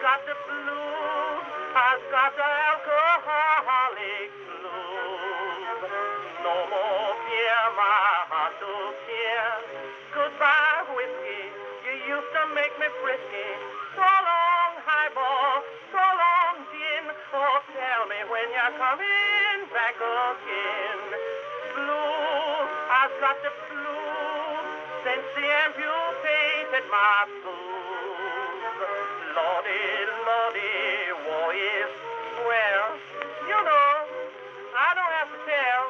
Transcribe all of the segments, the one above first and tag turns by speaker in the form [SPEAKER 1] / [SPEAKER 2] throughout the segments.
[SPEAKER 1] got the blues, I've got the alcoholic blues. No more beer, my heart to cheer. Goodbye, whiskey, you used to make me frisky. So long, highball, so long, gin. Oh, tell me when you're coming back again. Blues, I've got the blues since they amputated my blues. Lordy, Lordy, war is swell. You know, I don't have to tell.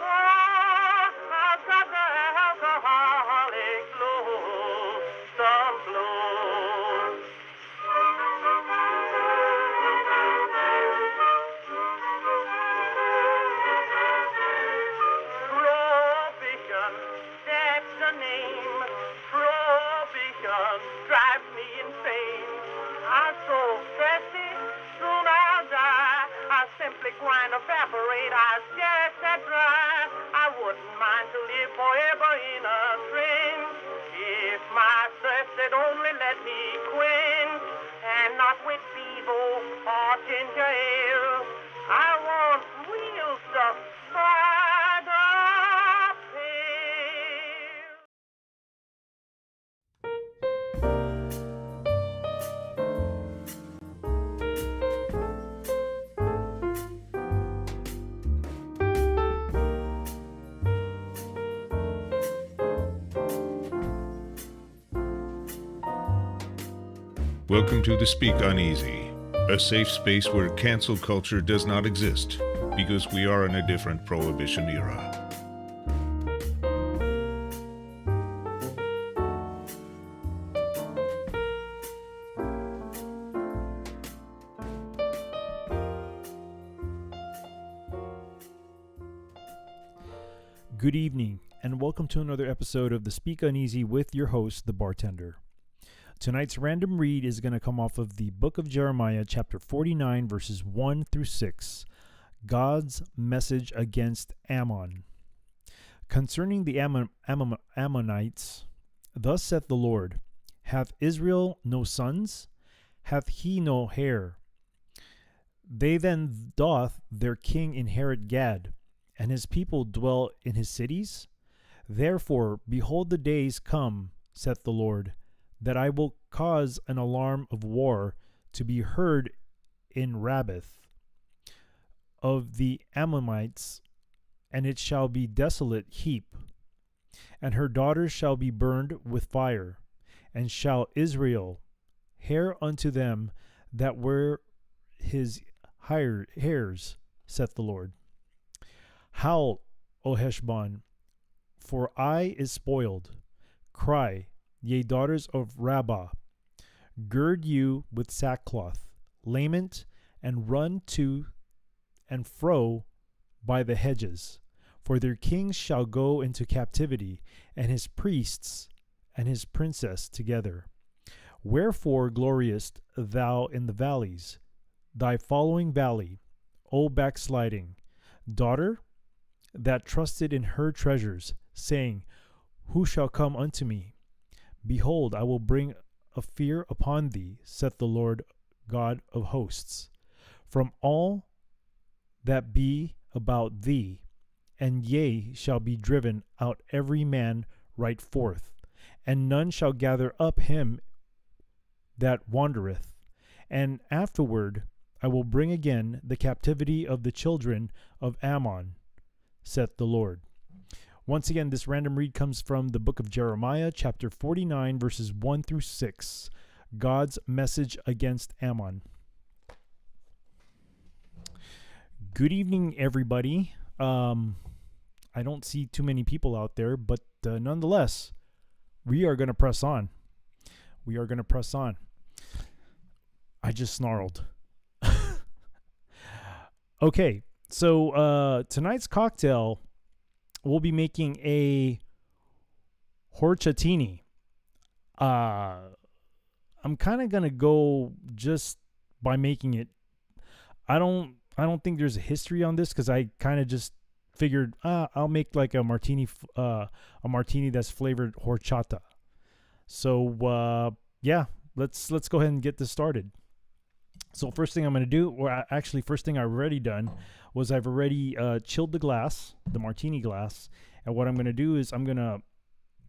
[SPEAKER 1] Oh, I've got the alcoholic blues, some blues. Prohibition, that's the name. Prohibition drives me insane. I'm so thirsty, soon I'll die. I simply grind, evaporate, I scarce that dry. I wouldn't mind to live forever in a train if my thirst had only let me quench, and not with Bevo or ginger ale. I want real stuff by the pail.
[SPEAKER 2] Welcome to Speak Uneazy, a safe space where cancel culture does not exist, because we are in a different prohibition era.
[SPEAKER 3] Good evening, and welcome to another episode of the Speak Uneazy with your host, the bartender. Tonight's random read is going to come off of the book of Jeremiah, chapter 49, verses 1 through 6. God's message against Ammon. Concerning the Ammonites, thus saith the Lord, hath Israel no sons? Hath he no hair? They then doth their king inherit Gad, and his people dwell in his cities? Therefore, behold, the days come, saith the Lord, that I will cause an alarm of war to be heard in Rabbath of the Ammonites, and it shall be desolate heap, and her daughters shall be burned with fire, and shall Israel hear unto them that were his hairs, saith the Lord. Howl, O Heshbon, for I is spoiled. Cry, ye daughters of Rabbah, gird you with sackcloth, lament, and run to and fro by the hedges. For their kings shall go into captivity, and his priests and his princess together. Wherefore gloriest thou in the valleys, thy following valley, O backsliding daughter, that trusted in her treasures, saying, who shall come unto me? Behold, I will bring a fear upon thee, saith the Lord God of hosts, from all that be about thee, and yea, shall be driven out every man right forth, and none shall gather up him that wandereth. And afterward I will bring again the captivity of the children of Ammon, saith the Lord. Once again, this random read comes from the book of Jeremiah, chapter 49, verses 1 through 6. God's message against Ammon. Good evening, everybody. I don't see too many people out there, but nonetheless, we are going to press on. We are going to press on. I just snarled. Okay, so tonight's cocktail, we'll be making a horchatini. I'm kind of gonna go just by making it. I don't think there's a history on this because I kind of just figured I'll make like a martini that's flavored horchata. So yeah, let's go ahead and get this started. So first thing I'm going to do, or actually first thing I've already done, was I've already chilled the glass, the martini glass, and what I'm going to do is I'm going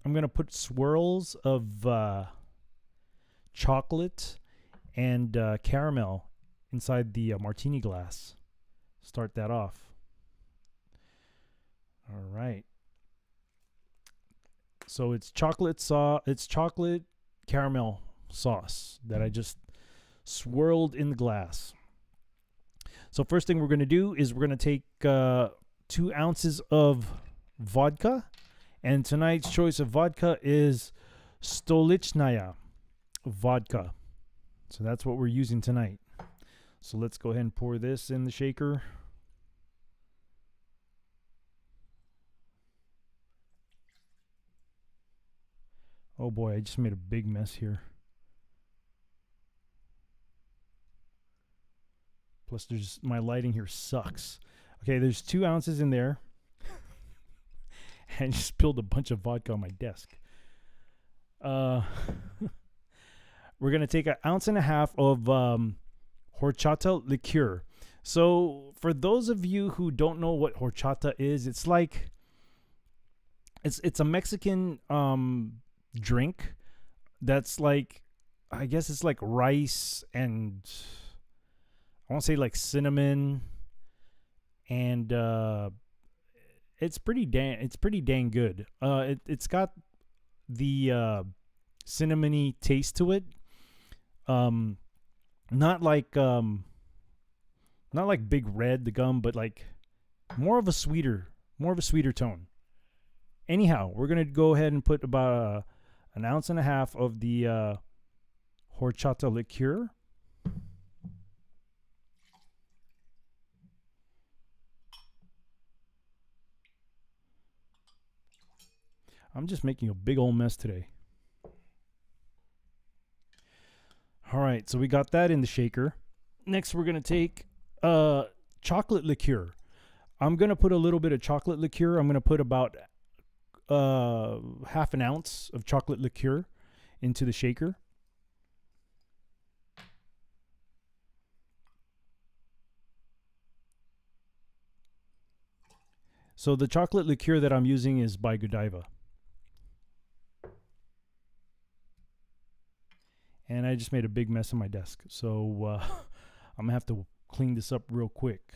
[SPEAKER 3] to put swirls of chocolate and caramel inside the martini glass. Start that off. All right. So it's chocolate caramel sauce that I just swirled in the glass. So first thing we're going to do is we're going to take 2 ounces of vodka, and tonight's choice of vodka is Stolichnaya vodka. So that's what we're using tonight. So let's go ahead and pour this in the shaker. Oh boy, I just made a big mess here. Plus, my lighting here sucks. Okay, there's 2 ounces in there. And I just spilled a bunch of vodka on my desk. We're going to take 1.5 ounces of horchata liqueur. So, for those of you who don't know what horchata is, it's like... It's a Mexican drink that's like... I guess it's like rice and... I want to say like cinnamon, and it's pretty dang good. It's got the cinnamony taste to it. Not like Big Red the gum, but like more of a sweeter tone. Anyhow, we're gonna go ahead and put about 1.5 ounces of the horchata liqueur. I'm just making a big old mess today. All right, so we got that in the shaker. Next, we're going to take chocolate liqueur. I'm going to put a little bit of chocolate liqueur. I'm going to put about 1/2 ounce of chocolate liqueur into the shaker. So the chocolate liqueur that I'm using is by Godiva. And I just made a big mess on my desk. So I'm going to have to clean this up real quick.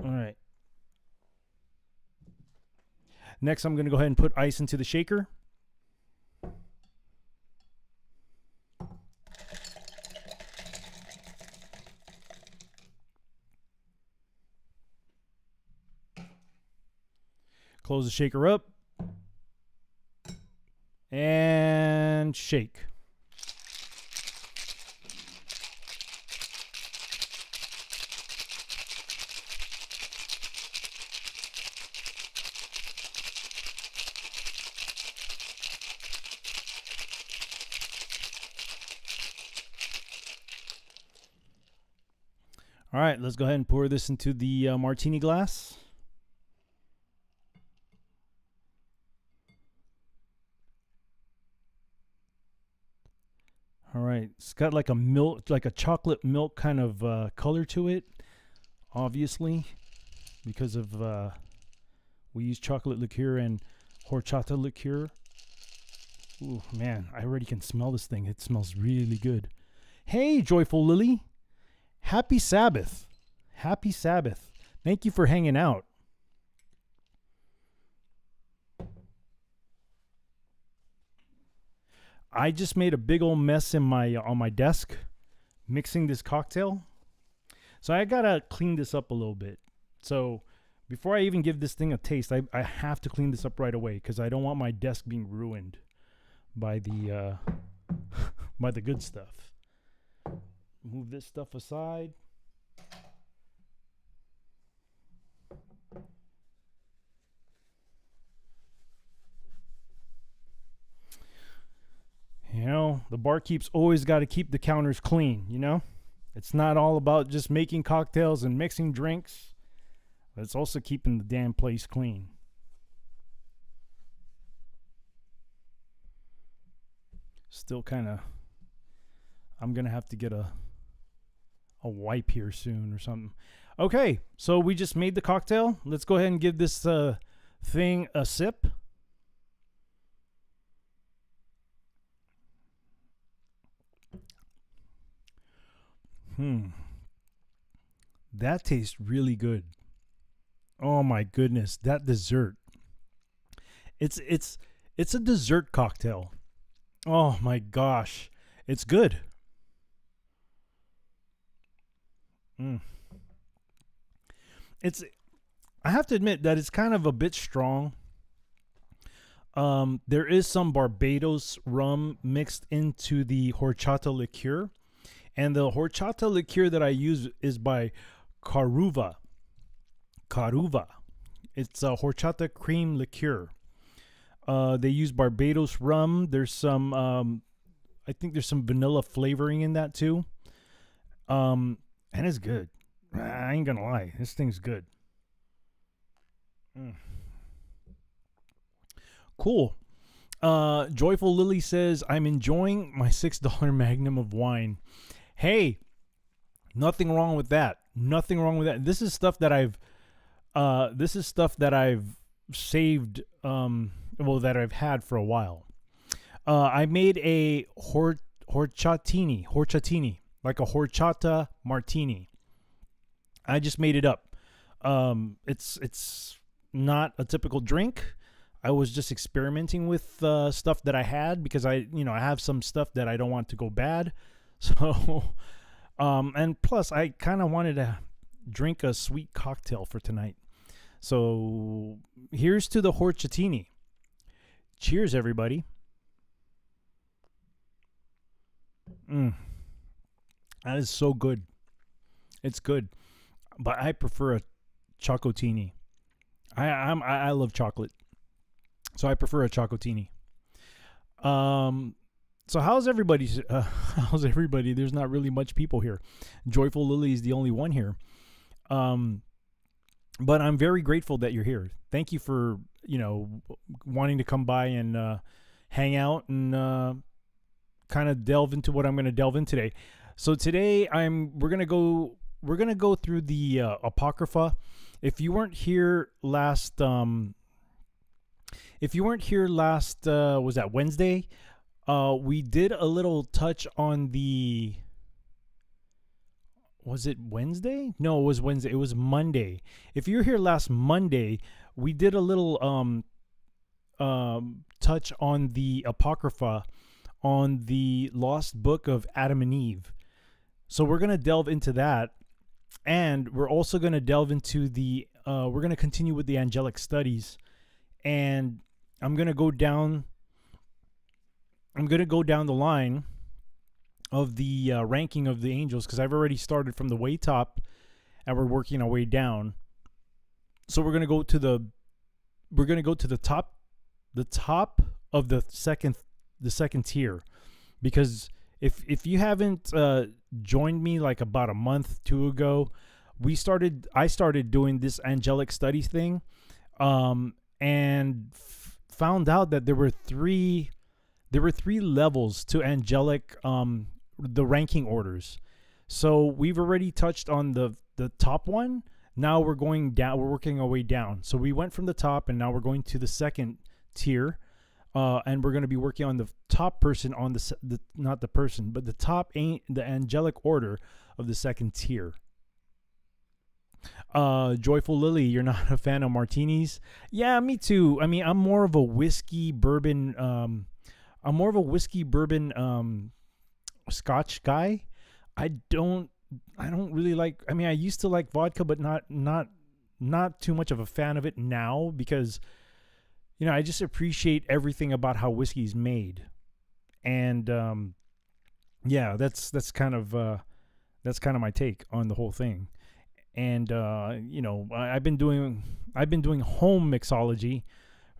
[SPEAKER 3] All right. Next, I'm going to go ahead and put ice into the shaker. Close the shaker up. And shake. All right, let's go ahead and pour this into the martini glass. All right, it's got like a milk, like a chocolate milk kind of color to it, obviously, because of we use chocolate liqueur and horchata liqueur. Ooh, man, I already can smell this thing. It smells really good. Hey, Joyful Lily. Happy Sabbath. Happy Sabbath. Thank you for hanging out. I just made a big old mess in my on my desk mixing this cocktail. So I got to clean this up a little bit. So before I even give this thing a taste, I have to clean this up right away because I don't want my desk being ruined by the by the good stuff. Move this stuff aside. You know, the barkeep's always got to keep the counters clean, you know? It's not all about just making cocktails and mixing drinks. It's also keeping the damn place clean. Still kind of I'm going to have to get a wipe here soon or something. Okay, so we just made the cocktail. Let's go ahead and give this thing a sip. That tastes really good. Oh my goodness, that dessert. It's a dessert cocktail. Oh my gosh. It's good. I have to admit that it's kind of a bit strong. There is some Barbados rum mixed into the horchata liqueur. And the horchata liqueur that I use is by Karuva. It's a horchata cream liqueur. They use Barbados rum. There's some, I think there's some vanilla flavoring in that too. And it's good. I ain't gonna lie. This thing's good. Cool. Joyful Lily says, I'm enjoying my $6 Magnum of wine. Hey, nothing wrong with that. Nothing wrong with that. This is stuff that I've saved, that I've had for a while. I made a horchatini, like a horchata martini. I just made it up. It's not a typical drink. I was just experimenting with stuff that I had because I have some stuff that I don't want to go bad. So, and plus I kind of wanted to drink a sweet cocktail for tonight. So here's to the horchatini. Cheers, everybody. That is so good. It's good, but I prefer a chocotini. I love chocolate, so I prefer a chocotini. So how's everybody? How's everybody? There's not really much people here. Joyful Lily is the only one here. But I'm very grateful that you're here. Thank you for, wanting to come by and hang out and kind of delve into what I'm going to delve in today. So today we're going to go through the Apocrypha. If you weren't here last was that Wednesday? We did a little touch on the. Was it Wednesday? No, it was Wednesday. It was Monday. If you were here last Monday, we did a little touch on the Apocrypha, on the lost book of Adam and Eve. So we're going to delve into that. And we're also going to delve into we're going to continue with the angelic studies. And I'm going to go down the line of the ranking of the angels, because I've already started from the way top and we're working our way down. So we're going to go to the top of the second tier, because if you haven't joined me like about a month, 2 ago, I started doing this angelic studies thing, and found out that there were three levels to angelic, the ranking orders. So we've already touched on the top one. Now we're going down. We're working our way down. So we went from the top, and now we're going to the second tier, and we're going to be working on the top person on the not the person, but the angelic order of the second tier. Joyful Lily, you're not a fan of martinis? Yeah, me too. I mean, I'm more of a whiskey bourbon. Scotch guy. I don't really like. I mean, I used to like vodka, but not too much of a fan of it now, because I just appreciate everything about how whiskey's made, and that's kind of my take on the whole thing. And I've been doing home mixology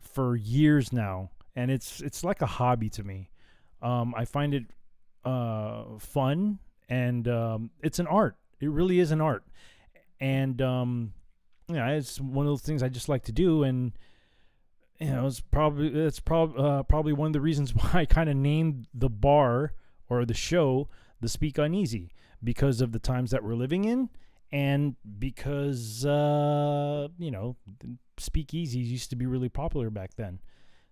[SPEAKER 3] for years now, and it's like a hobby to me. I find it fun, and it's an art. It really is an art, and it's one of those things I just like to do. And it's probably one of the reasons why I kind of named the bar or the show, The Speak Uneasy, because of the times that we're living in, and because, speakeasies used to be really popular back then.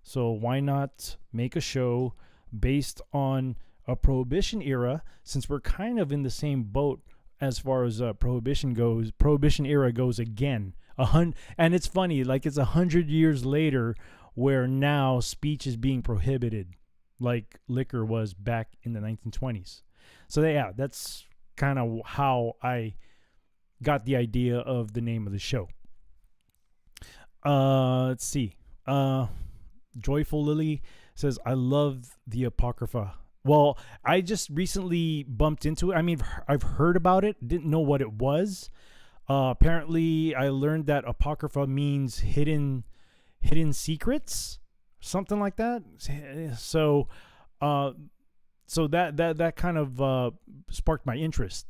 [SPEAKER 3] So why not make a show based on a Prohibition era, since we're kind of in the same boat as far as Prohibition goes. Prohibition era goes again. And it's funny, like it's 100 years later where now speech is being prohibited like liquor was back in the 1920s. So yeah, that's kind of how I got the idea of the name of the show. Let's see. Joyful Lily says, I love the Apocrypha. Well, I just recently bumped into it. I mean, I've heard about it, didn't know what it was. Apparently, I learned that Apocrypha means hidden secrets, something like that. So that kind of sparked my interest.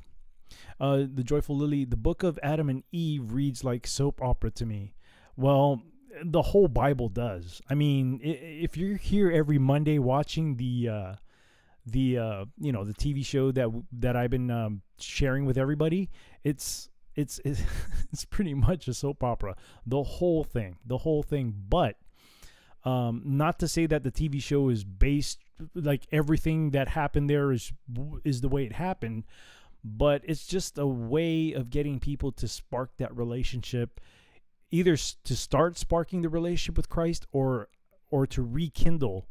[SPEAKER 3] The Joyful Lily, the Book of Adam and Eve reads like soap opera to me. Well, the whole Bible does. I mean, if you're here every Monday watching the TV show that I've been sharing with everybody, it's pretty much a soap opera. The whole thing. But not to say that the TV show is based, like everything that happened there is the way it happened, but it's just a way of getting people to spark that relationship, either to start sparking the relationship with Christ or to rekindle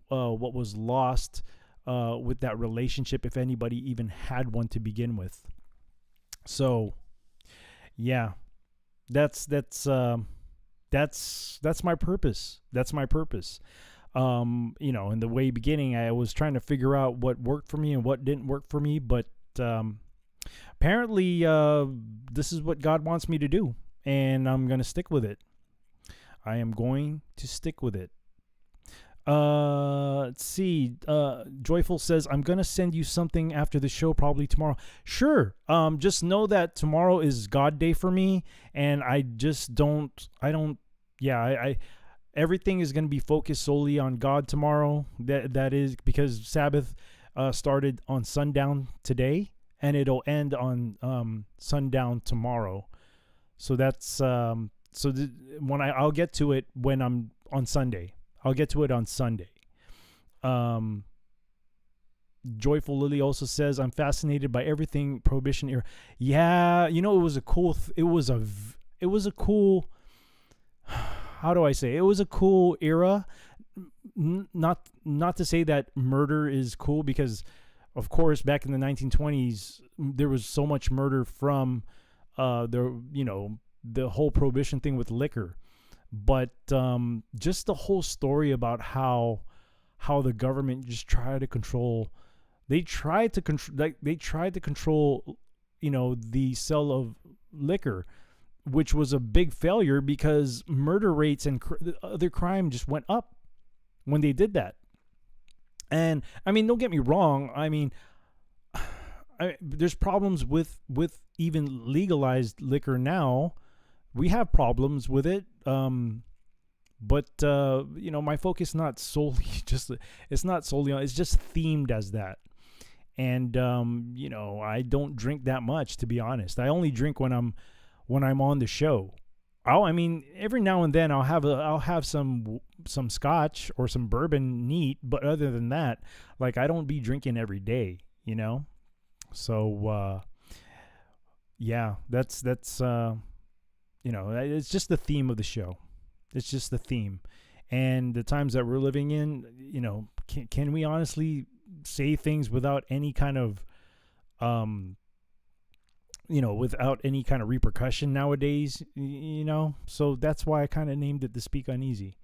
[SPEAKER 3] what was lost with that relationship, if anybody even had one to begin with. So yeah, that's my purpose. In the way beginning, I was trying to figure out what worked for me and what didn't work for me, but apparently this is what God wants me to do, and I'm going to stick with it. I am going to stick with it. Let's see. Joyful says, I'm going to send you something after the show, probably tomorrow. Sure. Just know that tomorrow is God day for me, and everything is going to be focused solely on God tomorrow. That is because Sabbath started on sundown today, and it'll end on sundown tomorrow. So that's I'll get to it when I'm on Sunday. I'll get to it on Sunday. Joyful Lily also says, I'm fascinated by everything Prohibition era. Yeah, it was a cool how do I say? It was a cool era. Not to say that murder is cool, because of course back in the 1920s there was so much murder from the whole Prohibition thing with liquor. But just the whole story about how the government just tried to control. They tried to control, the sale of liquor, which was a big failure because murder rates and other crime just went up when they did that. And I mean, don't get me wrong. I mean, there's problems with even legalized liquor now. We have problems with it. But my focus not solely it's not solely on, it's just themed as that. And I don't drink that much, to be honest. I only drink when I'm on the show. Every now and then I'll have some scotch or some bourbon neat, but other than that, like, I don't be drinking every day, So yeah, that's it's just the theme of the show. It's just the theme. And the times that we're living in, can we honestly say things without any kind of without any kind of repercussion nowadays, So that's why I kind of named it The Speak Uneazy.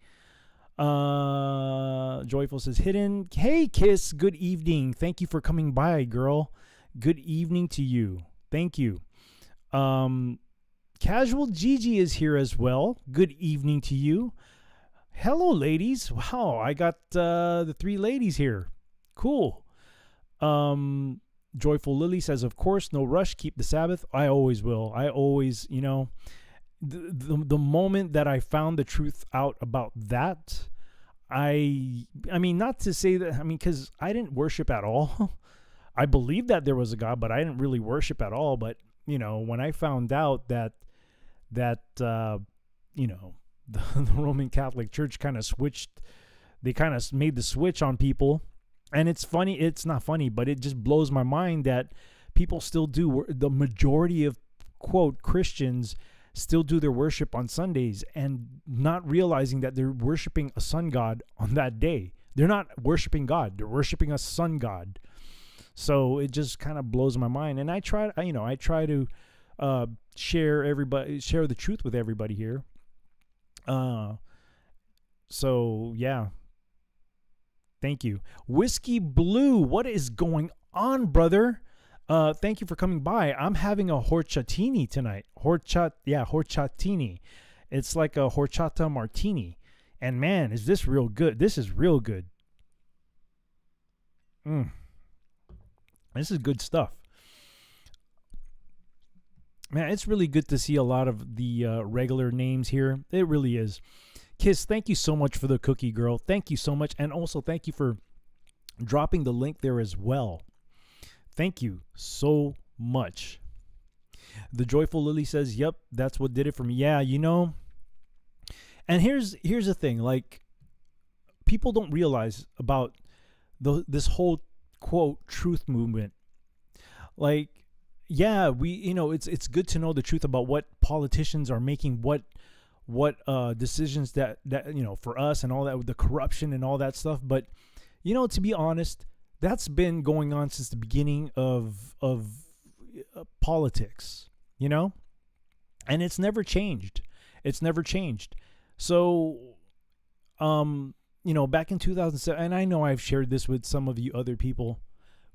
[SPEAKER 3] Joyful says, Hidden. Hey, Kiss. Good evening. Thank you for coming by, girl. Good evening to you. Thank you. Casual Gigi is here as well. Good evening to you. Hello, ladies. Wow, I got the 3 ladies here. Cool. Joyful Lily says, of course, no rush. Keep the Sabbath. I always will. I always, the moment that I found the truth out about that, I mean, not to say that, I mean, because I didn't worship at all. I believed that there was a God, but I didn't really worship at all. But, when I found out that the Roman Catholic Church kind of switched, they kind of made the switch on people. And it's funny, it's not funny, but it just blows my mind that people still do, the majority of, quote, Christians still do their worship on Sundays and not realizing that they're worshiping a sun god on that day. They're not worshiping God. They're worshiping a sun god. So it just kind of blows my mind. And I try to share the truth with everybody here. So yeah. Thank you. Whiskey Blue, what is going on, brother? Thank you for coming by. I'm having a horchatini tonight. Horchatini. It's like a horchata martini. And man, is this real good. This is real good. This is good stuff. Man, it's really good to see a lot of the regular names here. It really is. Kiss, thank you so much for the cookie, girl. Thank you so much. And also thank you for dropping the link there as well. Thank you so much. The Joyful Lily says, yep, that's what did it for me. Yeah, And here's the thing. Like, people don't realize about this whole, quote, truth movement. Like, yeah, it's good to know the truth about what politicians are making, what decisions that for us and all that, the corruption and all that stuff. But, to be honest, that's been going on since the beginning of politics, and it's never changed. It's never changed. So, back in 2007, and I know I've shared this with some of you other people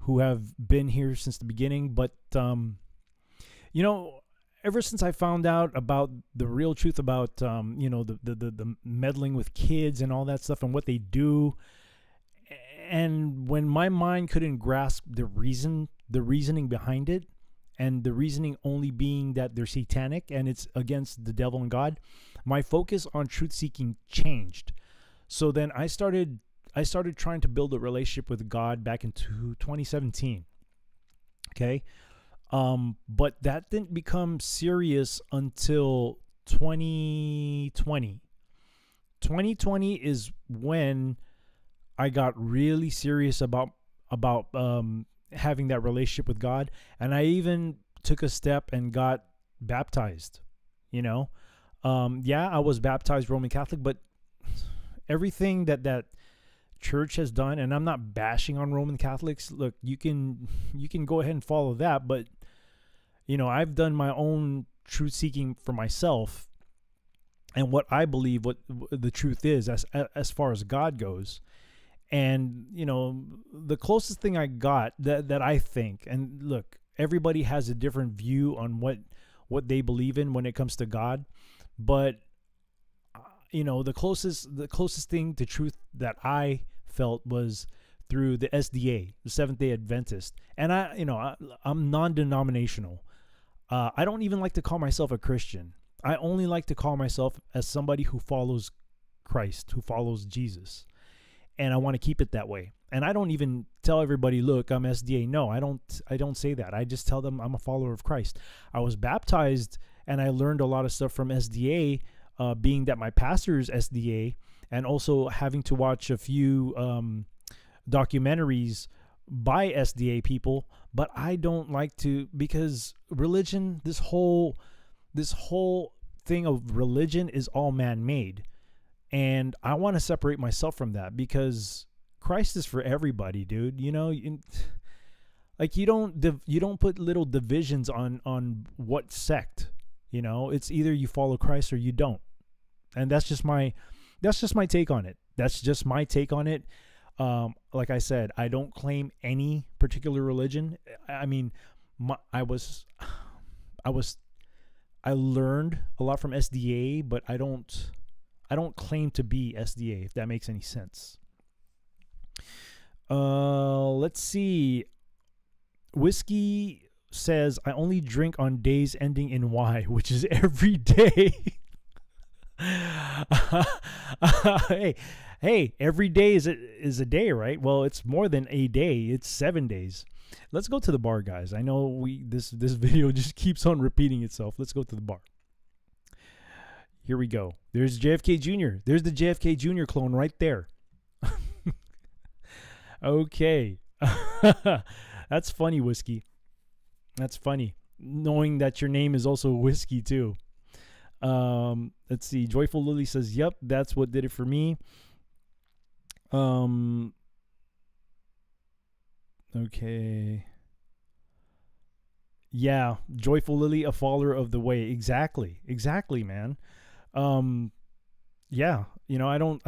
[SPEAKER 3] who have been here since the beginning, but, ever since I found out about the real truth about, the meddling with kids and all that stuff and what they do, and when my mind couldn't grasp the reasoning behind it, and the reasoning only being that they're satanic and it's against the devil and God, my focus on truth seeking changed. So then I started trying to build a relationship with God back in 2017. Okay. But that didn't become serious until 2020. 2020 is when I got really serious about having that relationship with God, and I even took a step and got baptized. I was baptized Roman Catholic, but everything that church has done, and I'm not bashing on Roman Catholics. Look, you can go ahead and follow that, but I've done my own truth seeking for myself and what I believe what the truth is as far as God goes. And, the closest thing I got that I think, and look, everybody has a different view on what they believe in when it comes to God. But, the closest thing to truth that I felt was through the SDA, the Seventh-day Adventist. And I'm non-denominational. I don't even like to call myself a Christian. I only like to call myself as somebody who follows Christ, who follows Jesus. And I want to keep it that way. And I don't even tell everybody, look, I'm SDA. No, I don't say that. I just tell them I'm a follower of Christ. I was baptized and I learned a lot of stuff from SDA, being that my pastor is SDA, and also having to watch a few documentaries by SDA people. But I don't like to, because religion, this whole thing of religion is all man-made. And I want to separate myself from that, because Christ is for everybody, dude. You don't put little divisions on what sect. It's either you follow Christ or you don't. And that's just my take on it. That's just my take on it. Like I said, I don't claim any particular religion. I mean, I learned a lot from SDA, but I don't claim to be SDA, if that makes any sense. Let's see. Whiskey says, I only drink on days ending in Y, which is every day. Hey, every day is a day, right? Well, it's more than a day. It's 7 days. Let's go to the bar, guys. I know this video just keeps on repeating itself. Let's go to the bar. Here we go. There's JFK Jr. There's the JFK Jr. clone right there. Okay. That's funny, Whiskey. That's funny. Knowing that your name is also Whiskey, too. Let's see. Joyful Lily says, yep, that's what did it for me. Okay. Yeah, Joyful Lily, a follower of the way. Exactly, man. Yeah, I don't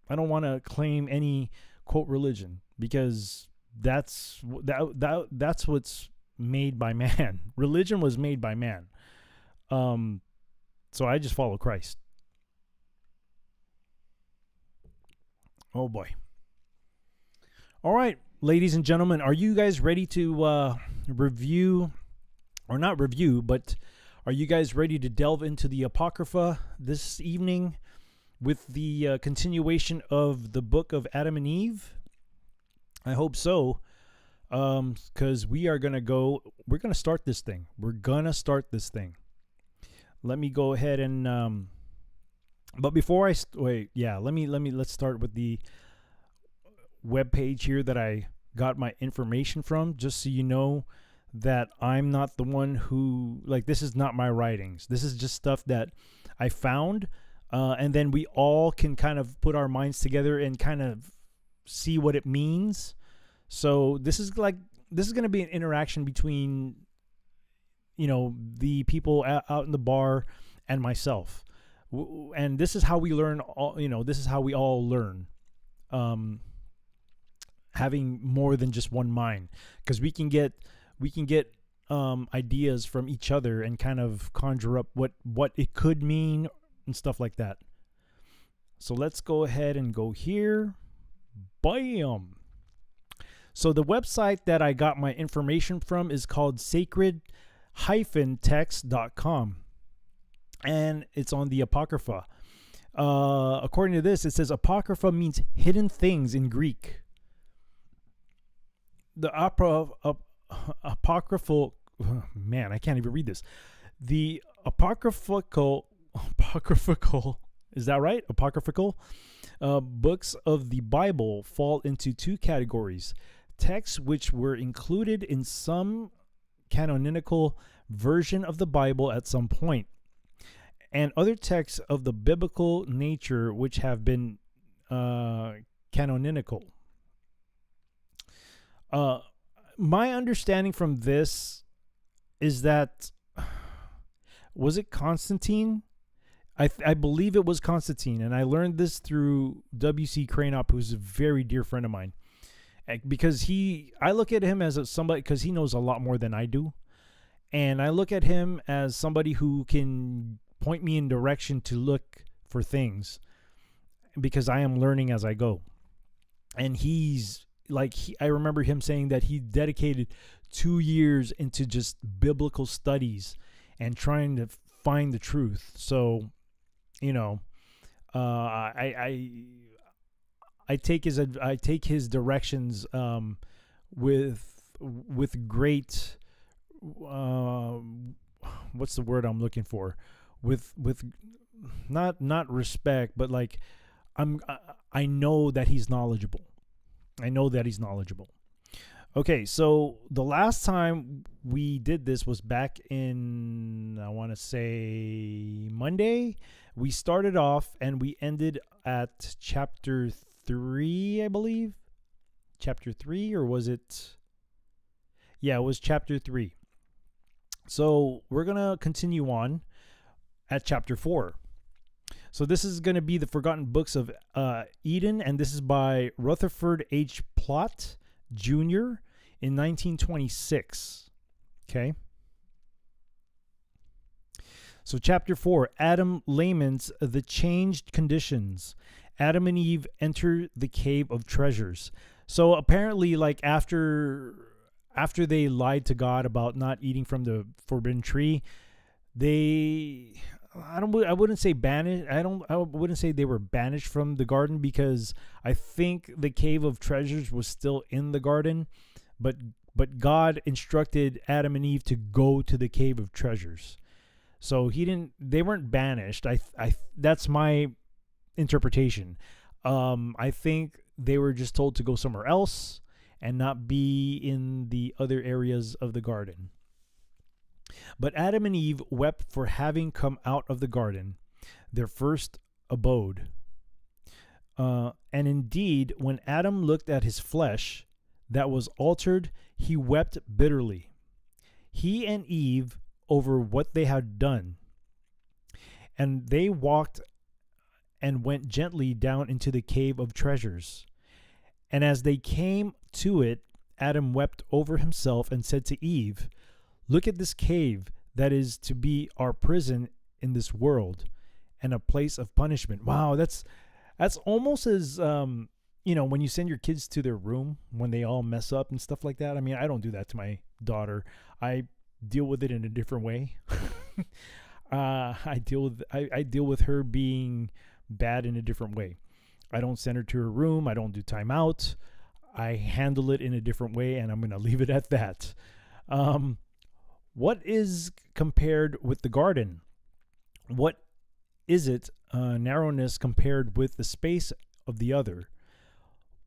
[SPEAKER 3] want to claim any quote religion, because that's what's made by man. Religion was made by man. So I just follow Christ. Oh boy. All right, ladies and gentlemen, are you guys ready to review, or not review, but are you guys ready to delve into the Apocrypha this evening with the continuation of the book of Adam and Eve? I hope so, because we're going to start this thing. Let me go ahead and, but before let's start with the web page here that I got my information from, just so you know that I'm not the one who, this is not my writings. This is just stuff that I found, and then we all can kind of put our minds together and kind of see what it means. So this is going to be an interaction between, the people out in the bar and myself. And this is how we learn this is how we all learn. Having more than just one mind, because we can get ideas from each other and kind of conjure up what it could mean and stuff like that. So let's go ahead and go here. Bam. So the website that I got my information from is called sacred-text.com, and it's on the Apocrypha. According to this, it says Apocrypha means hidden things in Greek. The apocryphal, man, I can't even read this. The apocryphal, is that right? Apocryphal books of the Bible fall into two categories: texts which were included in some canonical version of the Bible at some point, and other texts of the biblical nature which have been canonical. My understanding from this is that, was it Constantine? I believe it was Constantine, and I learned this through W.C. Cranop, who's a very dear friend of mine, because I look at him as somebody, because he knows a lot more than I do, and I look at him as somebody who can point me in direction to look for things, because I am learning as I go. And I remember him saying that he dedicated 2 years into just biblical studies and trying to find the truth. So, I take his directions with great what's the word I'm looking for? With not respect, but I know that he's knowledgeable. Okay, so the last time we did this was back in, I want to say, Monday. We started off and we ended at chapter 3, I believe. Chapter 3, or was it? Yeah, it was chapter 3. So we're going to continue on at chapter 4. So this is going to be the Forgotten Books of Eden, and this is by Rutherford H. Plott Jr. in 1926. Okay. So chapter 4, Adam laments the changed conditions. Adam and Eve enter the cave of treasures. So apparently, after they lied to God about not eating from the forbidden tree, they I wouldn't say banished. I wouldn't say they were banished from the garden, because I think the cave of treasures was still in the garden, but God instructed Adam and Eve to go to the cave of treasures. So they weren't banished. That's my interpretation. I think they were just told to go somewhere else and not be in the other areas of the garden. But Adam and Eve wept for having come out of the garden, their first abode. And indeed, when Adam looked at his flesh that was altered, he wept bitterly, he and Eve, over what they had done. And they walked and went gently down into the cave of treasures. And as they came to it, Adam wept over himself and said to Eve, "Look at this cave that is to be our prison in this world, and a place of punishment." Wow, that's almost as when you send your kids to their room when they all mess up and stuff like that. I mean, I don't do that to my daughter. I deal with it in a different way. I deal with her being bad in a different way. I don't send her to her room. I don't do timeout. I handle it in a different way, and I'm going to leave it at that. What is compared with the garden? What is it, narrowness compared with the space of the other?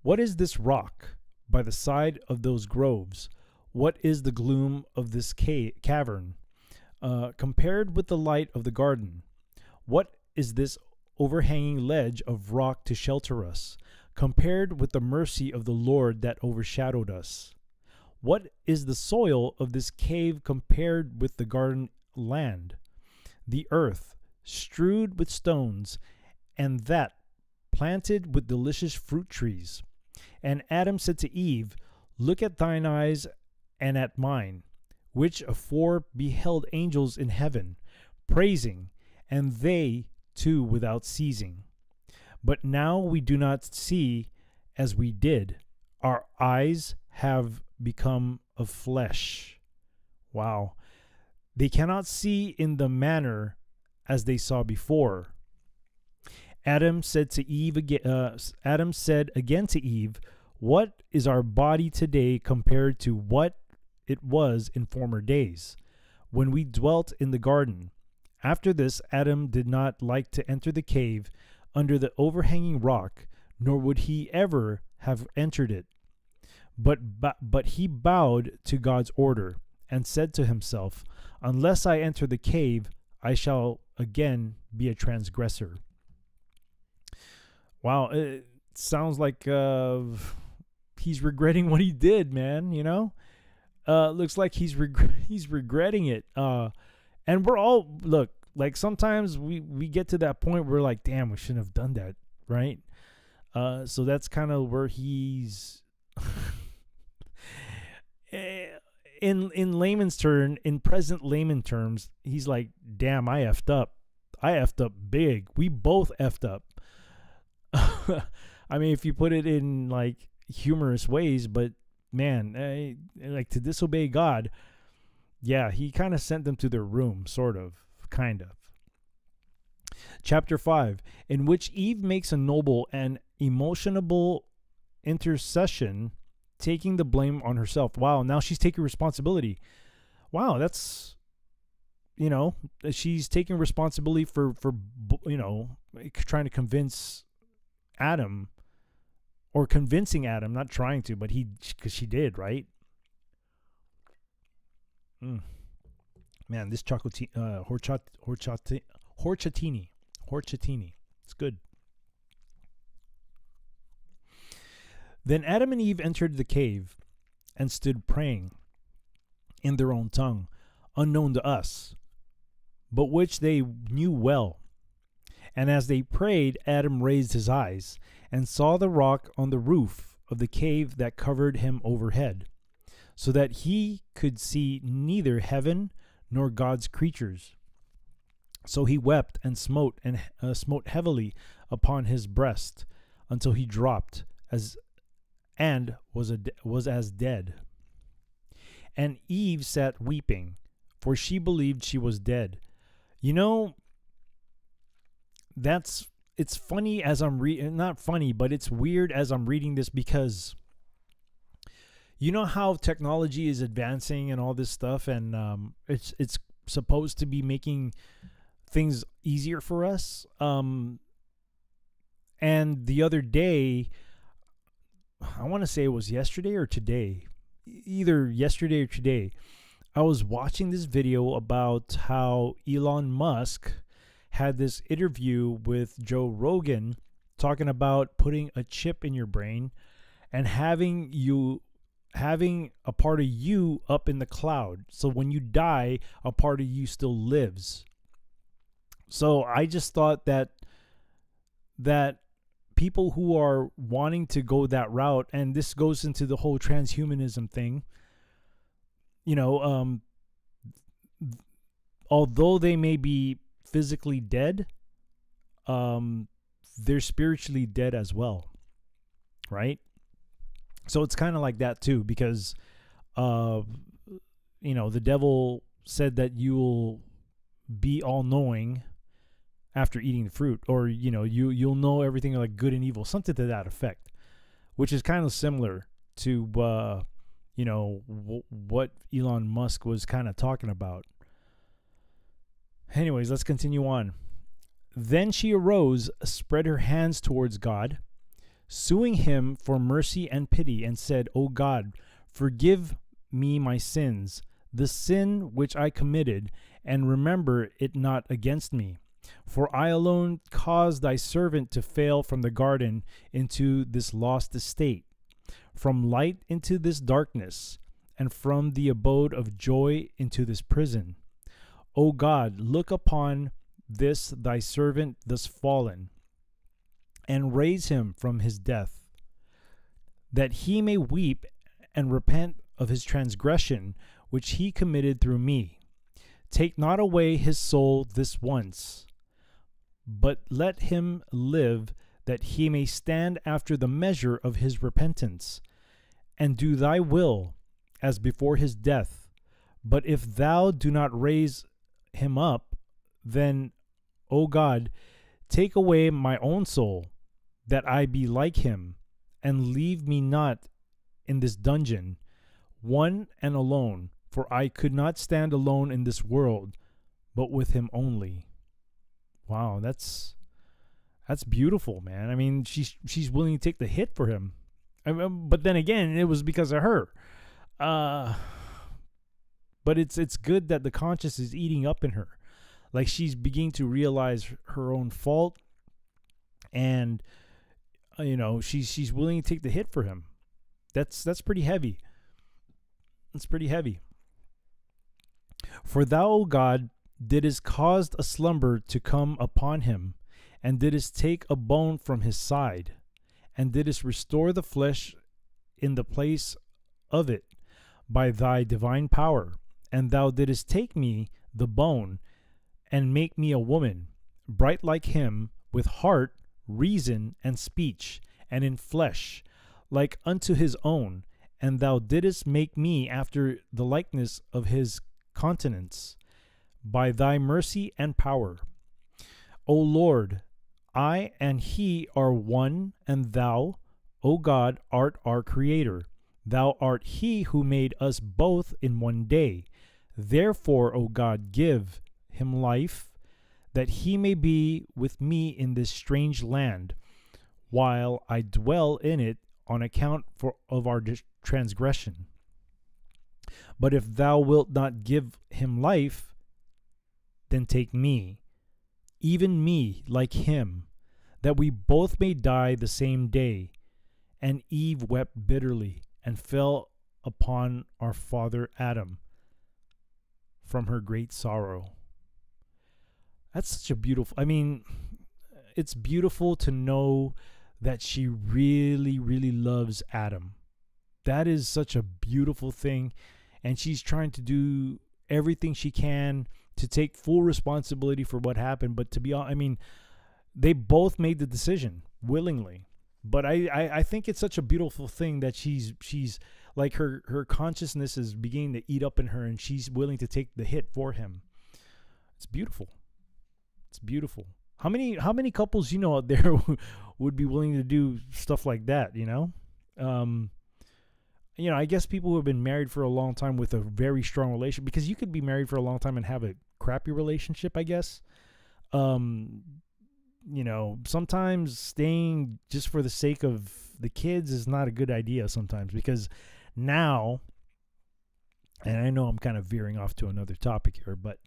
[SPEAKER 3] What is this rock by the side of those groves? What is the gloom of this cavern, compared with the light of the garden? What is this overhanging ledge of rock to shelter us, compared with the mercy of the Lord that overshadowed us? What is the soil of this cave compared with the garden land, the earth strewed with stones, and that planted with delicious fruit trees? And Adam said to Eve, "Look at thine eyes and at mine, which afore beheld angels in heaven, praising, and they too without ceasing. But now we do not see as we did. Our eyes have become of flesh." Wow. They cannot see in the manner as they saw before. Adam said again to Eve, "What is our body today compared to what it was in former days, when we dwelt in the garden?" After this, Adam did not like to enter the cave under the overhanging rock, nor would he ever have entered it. But he bowed to God's order and said to himself, "Unless I enter the cave, I shall again be a transgressor." Wow, it sounds like he's regretting what he did, man. Looks like he's regretting it. And we're all, look, like sometimes we get to that point where we're like, damn, we shouldn't have done that, right? So that's kind of where he's in layman's turn, in present layman terms, he's like, damn, I effed up. I effed up big. We both effed up. I mean, if you put it in like humorous ways, but man, like to disobey God, yeah, he kind of sent them to their room, sort of, kind of. Chapter 5, in which Eve makes a noble and emotional intercession, taking the blame on herself. Wow, now she's taking responsibility. Wow, that's, she's taking responsibility for trying to convince Adam, or convincing Adam, not trying to, but because she did, right? Man, this horchatini, it's good. Then Adam and Eve entered the cave and stood praying in their own tongue, unknown to us, but which they knew well. And as they prayed, Adam raised his eyes and saw the rock on the roof of the cave that covered him overhead, so that he could see neither heaven nor God's creatures. So he wept and smote heavily upon his breast until he dropped and was as dead. And Eve sat weeping, for she believed she was dead. it's funny as I'm not funny, but it's weird as I'm reading this, because you know how technology is advancing and all this stuff, and it's supposed to be making things easier for us. And the other day, I want to say it was yesterday or today, either yesterday or today, I was watching this video about how Elon Musk had this interview with Joe Rogan talking about putting a chip in your brain and having a part of you up in the cloud. So when you die, a part of you still lives. So I just thought that people who are wanting to go that route, and this goes into the whole transhumanism thing, although they may be physically dead, they're spiritually dead as well, right? So it's kind of like that too, because the devil said that you will be all-knowing after eating the fruit, or you'll know everything like good and evil, something to that effect, which is kind of similar to what Elon Musk was kind of talking about. Anyways, let's continue on. Then she arose, spread her hands towards God, suing him for mercy and pity, and said, O God, forgive me my sins, the sin which I committed, and remember it not against me. For I alone caused thy servant to fail from the garden into this lost estate, from light into this darkness, and from the abode of joy into this prison. O God, look upon this thy servant thus fallen, and raise him from his death, that he may weep and repent of his transgression which he committed through me. Take not away his soul this once, but let him live, that he may stand after the measure of his repentance, and do thy will as before his death. But if thou do not raise him up, then, O God, take away my own soul, that I be like him, and leave me not in this dungeon, one and alone, for I could not stand alone in this world, but with him only. Wow, that's beautiful, man. I mean, she's willing to take the hit for him. But then again, it was because of her. But it's good that the conscience is eating up in her. Like, she's beginning to realize her own fault, and she's willing to take the hit for him. That's pretty heavy. That's pretty heavy. For thou, O God, didst cause a slumber to come upon him, and didst take a bone from his side, and didst restore the flesh in the place of it by thy divine power. And thou didst take me, the bone, and make me a woman, bright like him, with heart, reason, and speech, and in flesh, like unto his own. And thou didst make me after the likeness of his countenance, by thy mercy and power. O Lord, I and he are one, and thou, O God, art our creator. Thou art he who made us both in one day. Therefore, O God, give him life, that he may be with me in this strange land, while I dwell in it on account of our transgression. But if thou wilt not give him life, then take me, even me, like him, that we both may die the same day. And Eve wept bitterly, and fell upon our father Adam from her great sorrow. That's such a beautiful, it's beautiful to know that she really, really loves Adam. That is such a beautiful thing. And she's trying to do everything she can to take full responsibility for what happened. But to be honest, they both made the decision willingly. But I think it's such a beautiful thing that she's like her consciousness is beginning to eat up in her, and she's willing to take the hit for him. It's beautiful. It's beautiful. How many couples out there would be willing to do stuff like that? I guess people who have been married for a long time with a very strong relationship, because you could be married for a long time and have a crappy relationship, I guess. Sometimes staying just for the sake of the kids is not a good idea sometimes, because now, and I know I'm kind of veering off to another topic here, but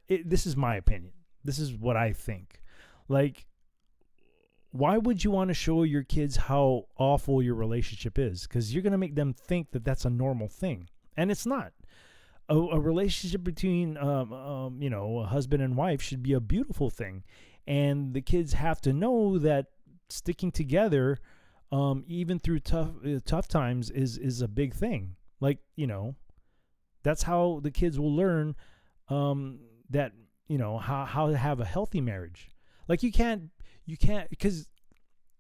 [SPEAKER 3] this is my opinion. This is what I think. Like, why would you want to show your kids how awful your relationship is? Because you're going to make them think that that's a normal thing. And it's not. A relationship between, a husband and wife should be a beautiful thing. And the kids have to know that sticking together, even through tough times, is a big thing. Like, that's how the kids will learn that, how to have a healthy marriage. Like, you can't, because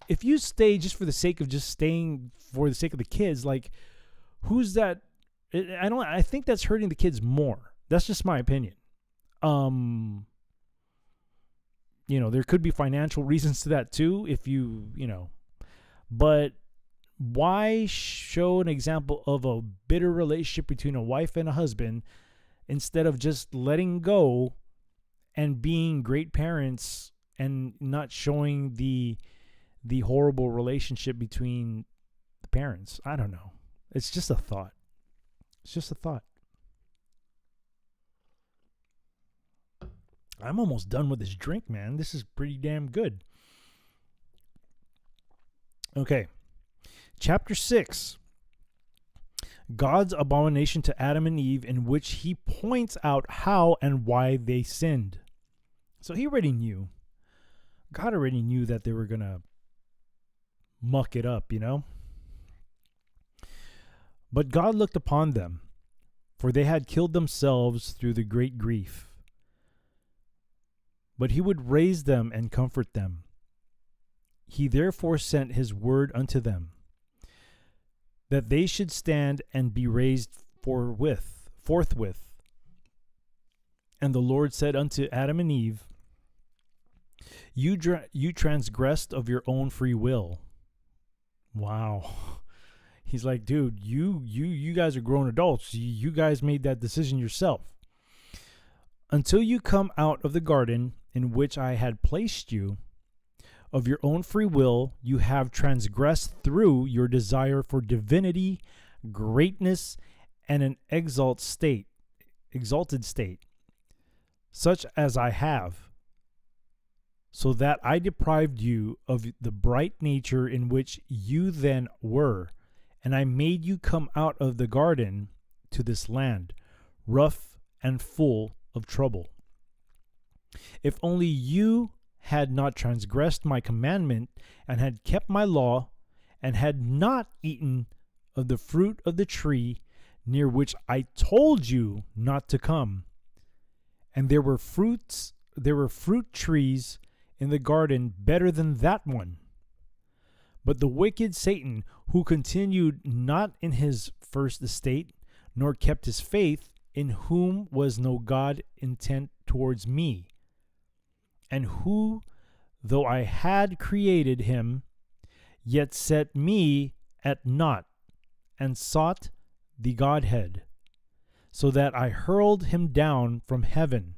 [SPEAKER 3] if you stay just for the sake of just staying for the sake of the kids, like, who's that? I think that's hurting the kids more. That's just my opinion. There could be financial reasons to that too, but why show an example of a bitter relationship between a wife and a husband instead of just letting go and being great parents and not showing the horrible relationship between the parents? I don't know. It's just a thought. It's just a thought. I'm almost done with this drink, man. This is pretty damn good. Okay. Chapter 6. God's abomination to Adam and Eve, in which he points out how and why they sinned. So he already knew. God already knew that they were going to muck it up, But God looked upon them, for they had killed themselves through the great grief. But he would raise them and comfort them. He therefore sent his word unto them, that they should stand and be raised forthwith. And the Lord said unto Adam and Eve, You transgressed of your own free will. Wow. He's like, dude, you guys are grown adults. You guys made that decision yourself. Until you come out of the garden in which I had placed you, of your own free will, you have transgressed through your desire for divinity, greatness, and an exalted state, such as I have, so that I deprived you of the bright nature in which you then were, and I made you come out of the garden to this land, rough and full of trouble. If only you had not transgressed my commandment, and had kept my law, and had not eaten of the fruit of the tree near which I told you not to come. And there were fruit trees in the garden better than that one. But the wicked Satan, who continued not in his first estate, nor kept his faith, in whom was no God intent towards me, and who, though I had created him, yet set me at naught, and sought the Godhead, so that I hurled him down from heaven.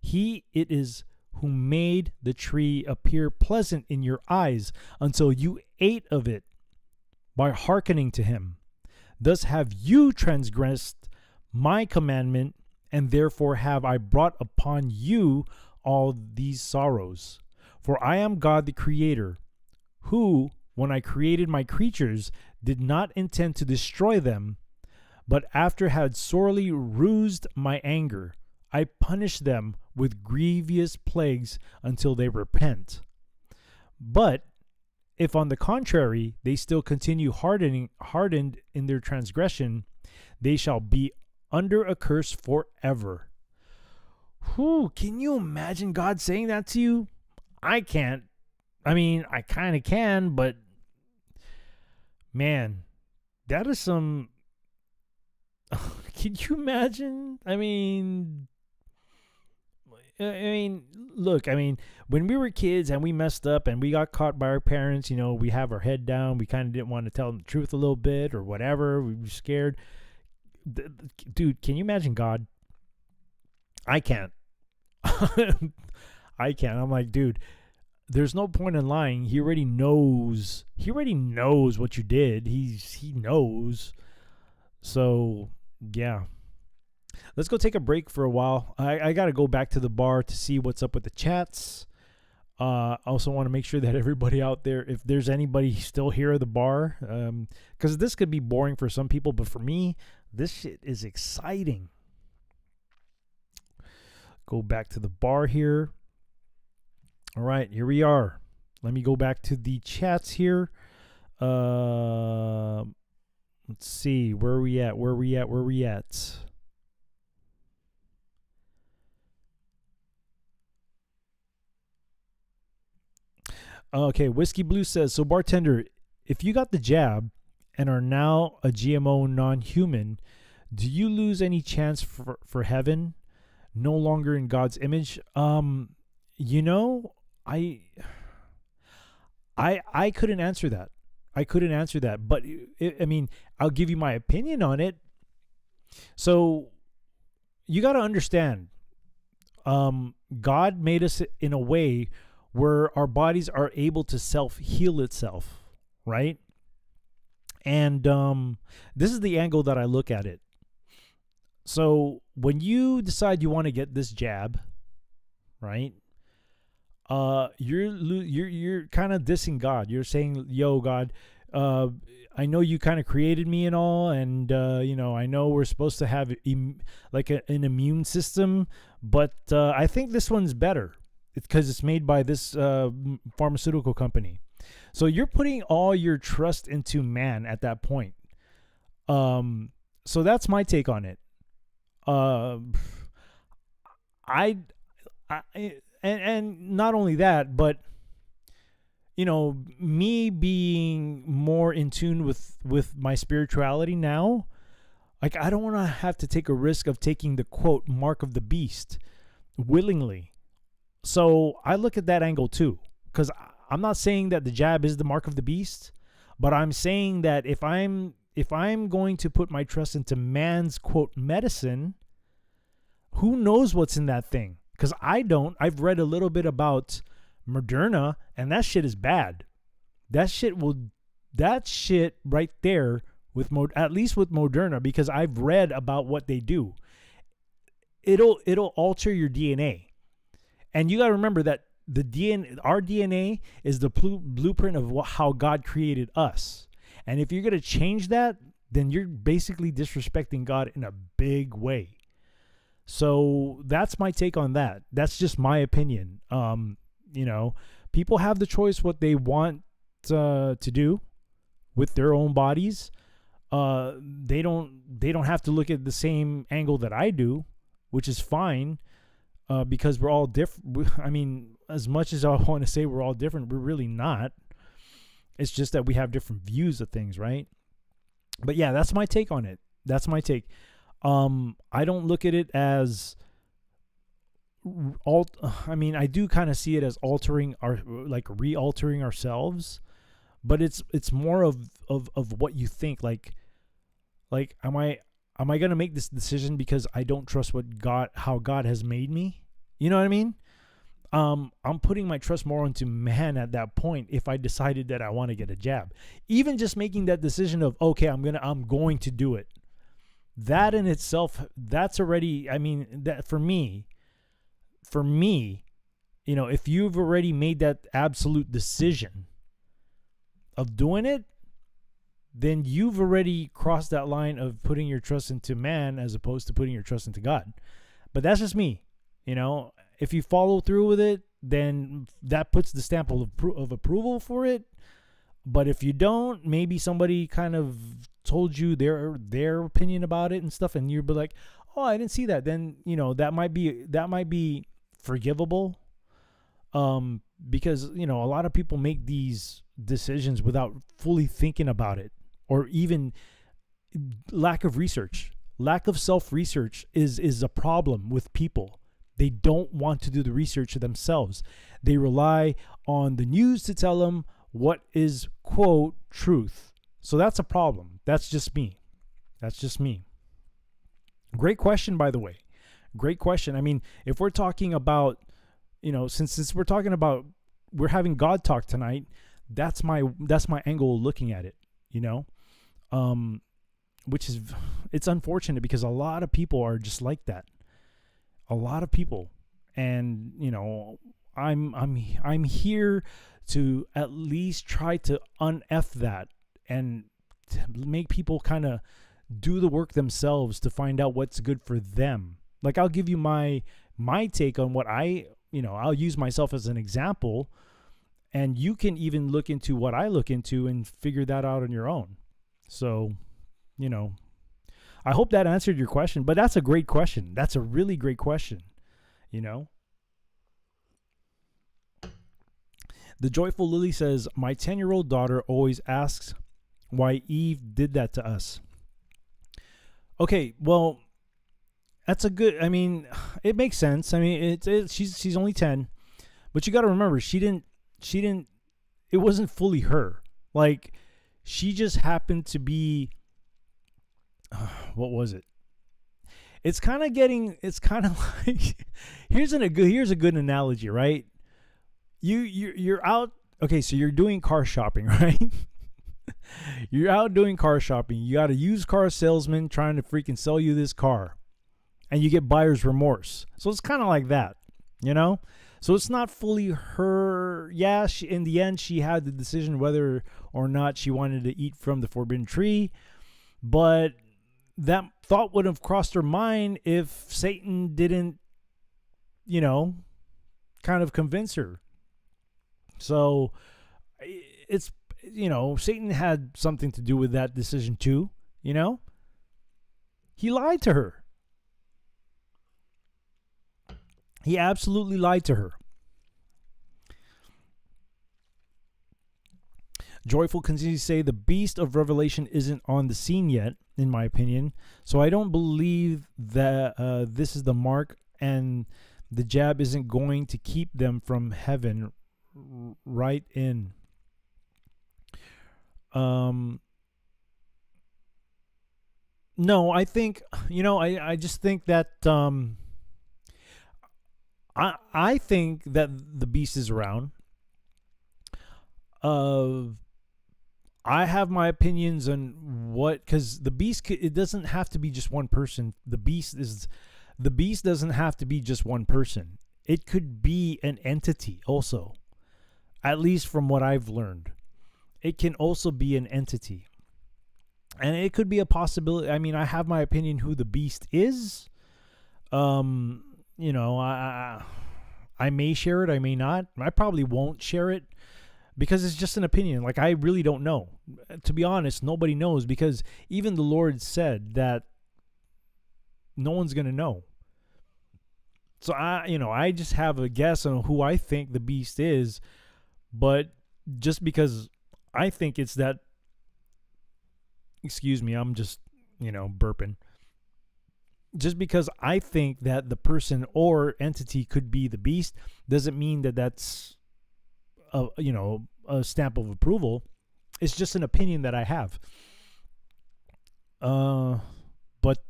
[SPEAKER 3] He it is who made the tree appear pleasant in your eyes, until you ate of it by hearkening to him. Thus have you transgressed my commandment, and therefore have I brought upon you all these sorrows. For I am God the Creator, who, when I created my creatures, did not intend to destroy them, but after had sorely roused my anger, I punish them with grievous plagues until they repent. But if on the contrary they still continue hardened in their transgression, they shall be under a curse forever. Whew, can you imagine God saying that to you? I can't. I mean, I kind of can, but man, that is some... Can you imagine? I mean, mean, look, I mean, when we were kids and we messed up and we got caught by our parents, we have our head down. We kind of didn't want to tell them the truth a little bit or whatever. We were scared. Dude, can you imagine God? I can't. I can't. I'm like, dude, there's no point in lying. He already knows. He already knows what you did. He knows. So, yeah. Let's go take a break for a while. I got to go back to the bar to see what's up with the chats. I also want to make sure that everybody out there, if there's anybody still here at the bar, because this could be boring for some people, but for me, this shit is exciting. Go back to the bar here. All right, here we are. Let me go back to the chats here. Let's see. Where are we at? Okay, Whiskey Blue says, so bartender, if you got the jab and are now a GMO non-human, do you lose any chance for heaven? No longer in God's image? I couldn't answer that. But I mean, I'll give you my opinion on it. So you got to understand, God made us in a way where our bodies are able to self-heal itself, right? And this is the angle that I look at it. So when you decide you want to get this jab, right? You're kind of dissing God. You're saying, "Yo, God, I know you kind of created me and all, and I know we're supposed to have an immune system, but I think this one's better. It's because it's made by this pharmaceutical company." So you're putting all your trust into man at that point. So that's my take on it. And not only that, but me being more in tune with my spirituality now, like I don't want to have to take a risk of taking the quote mark of the beast willingly. So I look at that angle too, because I'm not saying that the jab is the mark of the beast, but I'm saying that if I'm going to put my trust into man's quote medicine, who knows what's in that thing? Because I don't. I've read a little bit about Moderna, and that shit is bad. That shit right there at least with Moderna, because I've read about what they do. It'll alter your DNA, and you got to remember that our DNA is the blueprint of how God created us. And if you're gonna change that, then you're basically disrespecting God in a big way. So that's my take on that. That's just my opinion. People have the choice what they want to do with their own bodies. They don't have to look at the same angle that I do, which is fine, because we're all different. I mean, as much as I want to say we're all different, we're really not. It's just that we have different views of things, right? But yeah, that's my take on it. That's my take. I don't look at it as I do kind of see it as re-altering ourselves, but it's more of what you think. Like, am I going to make this decision because I don't trust how God has made me? You know what I mean? I'm putting my trust more into man at that point. If I decided that I want to get a jab, even just making that decision of, okay, I'm going to do it. That in itself, that's already, that for me, if you've already made that absolute decision of doing it, then you've already crossed that line of putting your trust into man as opposed to putting your trust into God. But that's just me. If you follow through with it, then that puts the stamp of approval for it. But if you don't, maybe somebody kind of told you their opinion about it and stuff, and you'd be like, "Oh, I didn't see that." Then that might be forgivable, because a lot of people make these decisions without fully thinking about it, or even lack of research. Lack of self-research is a problem with people. They don't want to do the research themselves. They rely on the news to tell them what is, quote, truth. So that's a problem. That's just me. That's just me. Great question, by the way. Great question. I mean, if we're talking about, since we're talking about, we're having God talk tonight, that's my angle of looking at it, which is, it's unfortunate because a lot of people are just like that. A lot of people. And, I'm here to at least try to un-F that and to make people kind of do the work themselves to find out what's good for them. Like, I'll give you my take on what I'll use myself as an example, and you can even look into what I look into and figure that out on your own. So, I hope that answered your question, but that's a great question. That's a really great question, The Joyful Lily says, my 10-year-old daughter always asks why Eve did that to us. Okay, well, that's a good, it makes sense. She's only 10, but you got to remember, it wasn't fully her. Like, she just happened to be, what was it? It's kind of like, here's a good analogy, right? You're out, okay, so you're doing car shopping, right? You're out doing car shopping. You got a used car salesman trying to freaking sell you this car, and you get buyer's remorse. So it's kind of like that, So it's not fully her. Yeah, in the end, she had the decision whether or not she wanted to eat from the forbidden tree, but that thought would have crossed her mind if Satan didn't, kind of convince her. So it's, Satan had something to do with that decision too, He lied to her. He absolutely lied to her. Joyful continues to say, the beast of Revelation isn't on the scene yet, in my opinion. So I don't believe that this is the mark, and the jab isn't going to keep them from heaven right in. No, I think, I just think that, I think that the beast is around. I have my opinions on because the beast, it doesn't have to be just one person. The beast doesn't have to be just one person. It could be an entity also, at least from what I've learned. It can also be an entity. And it could be a possibility. I have my opinion who the beast is. I may share it, I may not. I probably won't share it because it's just an opinion. Like, I really don't know. To be honest, nobody knows, because even the Lord said that no one's going to know. So I just have a guess on who I think the beast is, but just because I think it's that, excuse me, I'm just, burping. Just because I think that the person or entity could be the beast doesn't mean that that's a stamp of approval. It's just an opinion that I have. But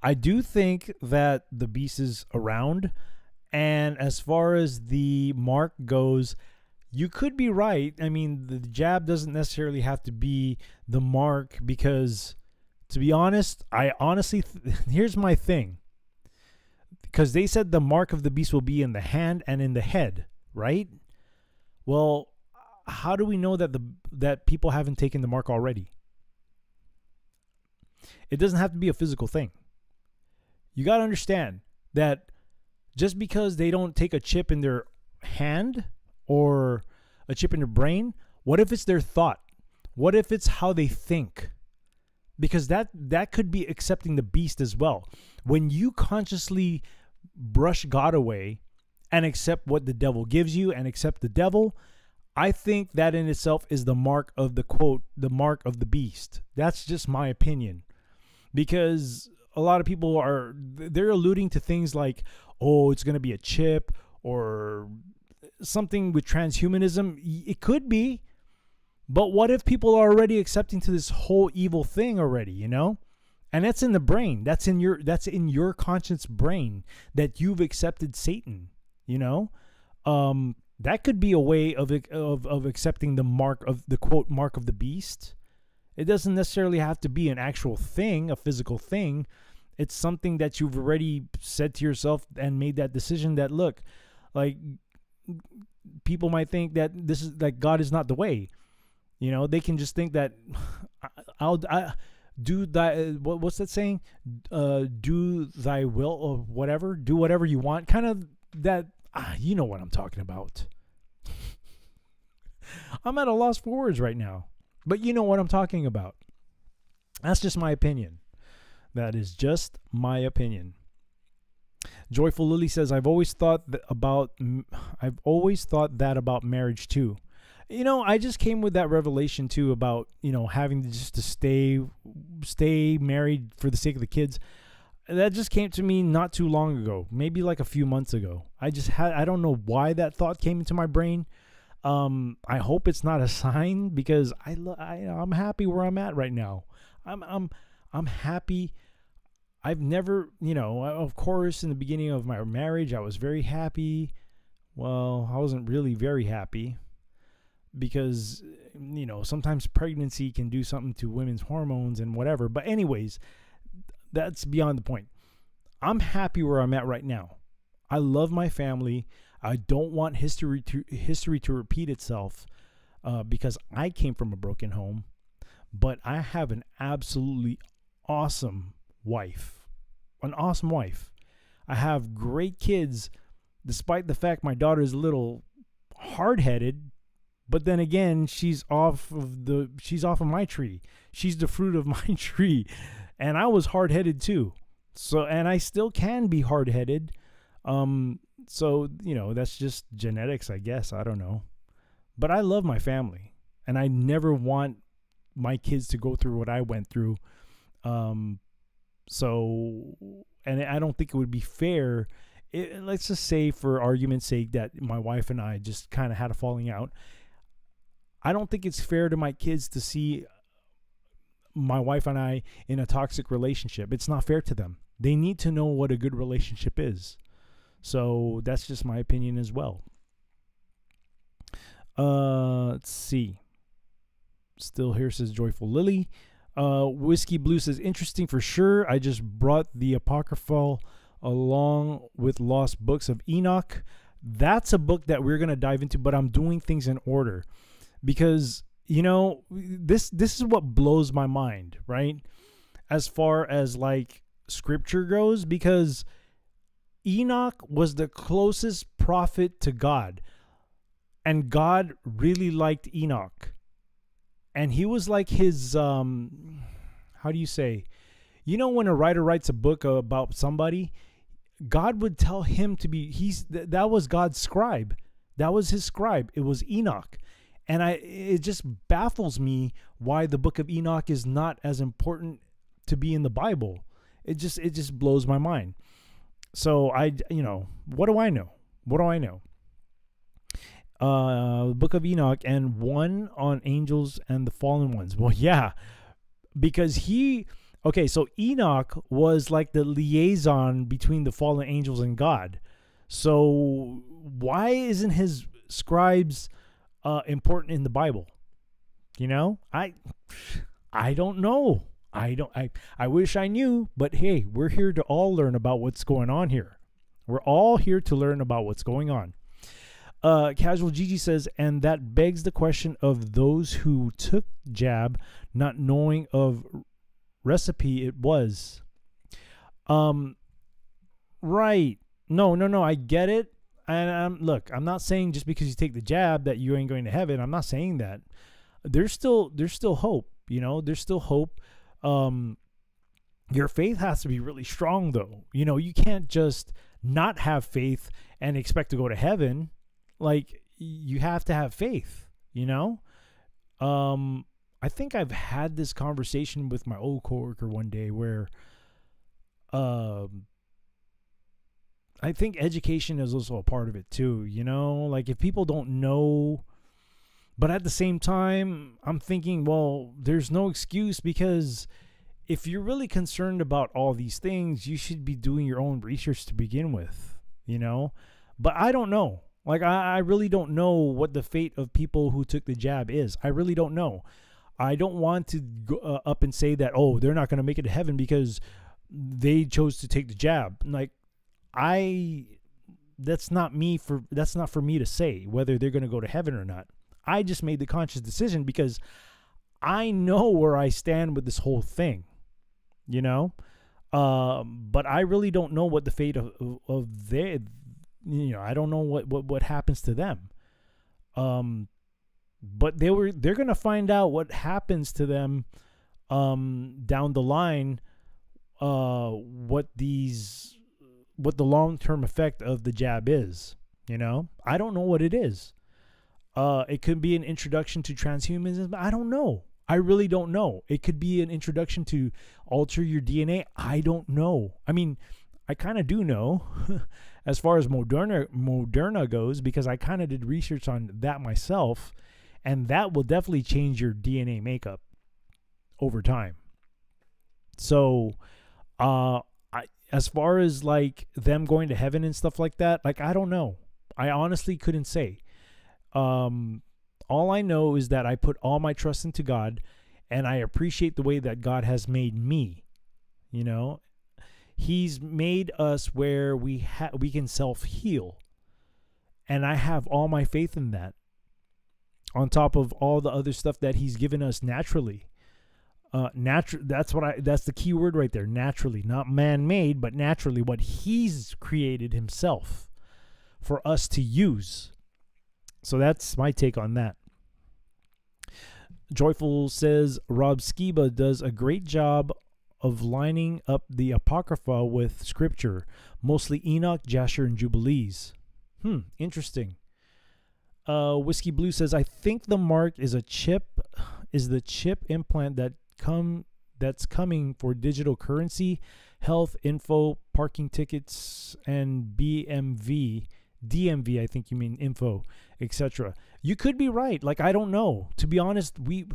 [SPEAKER 3] I do think that the beast is around. And as far as the mark goes, you could be right. The jab doesn't necessarily have to be the mark, because, to be honest, here's my thing. Because they said the mark of the beast will be in the hand and in the head, right? Well, how do we know that people haven't taken the mark already? It doesn't have to be a physical thing. You got to understand that just because they don't take a chip in their hand or a chip in their brain, what if it's their thought? What if it's how they think? Because that could be accepting the beast as well. When you consciously brush God away and accept what the devil gives you and accept the devil, I think that in itself is the mark of the, quote, the mark of the beast. That's just my opinion. Because a lot of people they're alluding to things like, oh, it's going to be a chip or something with transhumanism. It could be, but what if people are already accepting to this whole evil thing already, And that's in the brain. That's in your conscious brain that you've accepted Satan, That could be a way of accepting the mark of the quote mark of the beast. It doesn't necessarily have to be an actual thing, a physical thing. It's something that you've already said to yourself and made that decision that, look, like, people might think that this is like God is not the way. They can just think that I'll do thy, what's that saying? Do thy will or whatever. Do whatever you want. Kind of that, you know what I'm talking about. I'm at a loss for words right now. But you know what I'm talking about. That's just my opinion. That is just my opinion. Joyful Lily says, I've always thought that about marriage too. I just came with that revelation too about, having to stay married for the sake of the kids. That just came to me not too long ago, maybe like a few months ago. I don't know why that thought came into my brain. I hope it's not a sign, because I'm happy where I'm at right now. I'm happy. I've never, of course, in the beginning of my marriage, I was very happy. Well, I wasn't really very happy because, sometimes pregnancy can do something to women's hormones and whatever. But anyways, that's beyond the point. I'm happy where I'm at right now. I love my family. I don't want history to repeat itself because I came from a broken home. But I have an absolutely awesome wife. An awesome wife. I have great kids, despite the fact my daughter is a little hard-headed. But then again, she's off of my tree. She's the fruit of my tree. And I was hard-headed too. And I still can be hard-headed. So, that's just genetics, I guess. I don't know. But I love my family. And I never want my kids to go through what I went through. And I don't think it would be fair. Let's just say, for argument's sake, that my wife and I just kind of had a falling out. I don't think it's fair to my kids to see my wife and I in a toxic relationship. It's not fair to them. They need to know what a good relationship is. So that's just my opinion as well. Let's see. Still here, says Joyful Lily. Whiskey Blue says, interesting for sure. I just brought the Apocryphal along with Lost Books of Enoch. That's a book that we're going to dive into, but I'm doing things in order because, this is what blows my mind, right? As far as like scripture goes, because Enoch was the closest prophet to God, and God really liked Enoch. And he was like his, how do you say? When a writer writes a book about somebody, God would tell him to be, that was God's scribe. That was his scribe. It was Enoch. And it just baffles me why the book of Enoch is not as important to be in the Bible. It just blows my mind. So what do I know? Book of Enoch and one on angels and the fallen ones. Well, yeah, because so Enoch was like the liaison between the fallen angels and God. So why isn't his scribes important in the Bible? I don't know. I wish I knew, but hey, we're here to all learn about what's going on here. We're all here to learn about what's going on. Casual Gigi says, and that begs the question of those who took jab, not knowing of recipe it was. Right. No, I get it. And look, I'm not saying just because you take the jab that you ain't going to heaven. I'm not saying that. There's still hope, there's still hope. Your faith has to be really strong though. You can't just not have faith and expect to go to heaven. Like, you have to have faith, I think I've had this conversation with my old coworker one day where I think education is also a part of it too, like if people don't know, but at the same time, I'm thinking, well, there's no excuse, because if you're really concerned about all these things, you should be doing your own research to begin with, but I don't know. Like, I really don't know what the fate of people who took the jab is. I really don't know. I don't want to go up and say that, oh, they're not going to make it to heaven because they chose to take the jab. Like, that's not for me to say whether they're going to go to heaven or not. I just made the conscious decision because I know where I stand with this whole thing, but I really don't know what the fate of their, I don't know what happens to them. But they're going to find out what happens to them down the line, what the long-term effect of the jab is, I don't know what it is. It could be an introduction to transhumanism. I don't know. I really don't know. It could be an introduction to alter your DNA. I don't know. I mean, I kind of do know as far as Moderna goes, because I kind of did research on that myself, and that will definitely change your DNA makeup over time. So, as far as like them going to heaven and stuff like that, like, I don't know. I honestly couldn't say. All I know is that I put all my trust into God, and I appreciate the way that God has made me. He's made us where we can self-heal, and I have all my faith in that, on top of all the other stuff that he's given us naturally. That's the key word right there. Naturally, not man-made, but naturally, what he's created himself for us to use. So that's my take on that. Joyful says Rob Skiba does a great job of lining up the Apocrypha with Scripture, mostly Enoch, Jasher, and Jubilees. Interesting. Whiskey Blue says, I think the mark is the chip implant that's coming for digital currency, health info, parking tickets, and DMV, I think you mean info, etc. You could be right. Like, I don't know. To be honest, we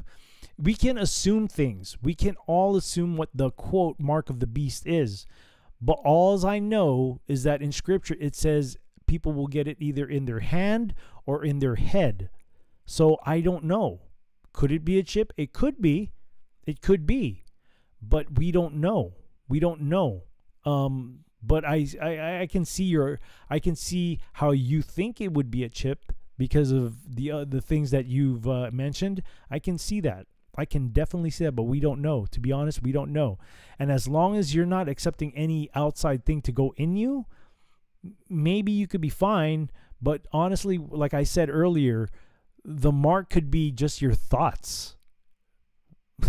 [SPEAKER 3] can assume things. We can all assume what the quote mark of the beast is. But all I know is that in Scripture it says people will get it either in their hand or in their head. So I don't know. Could it be a chip? It could be. It could be. But we don't know. We don't know. But I can see how you think it would be a chip because of the things that you've mentioned. I can see that. I can definitely see that, but we don't know. To be honest, we don't know. And as long as you're not accepting any outside thing to go in you, maybe you could be fine. But honestly, like I said earlier, the mark could be just your thoughts.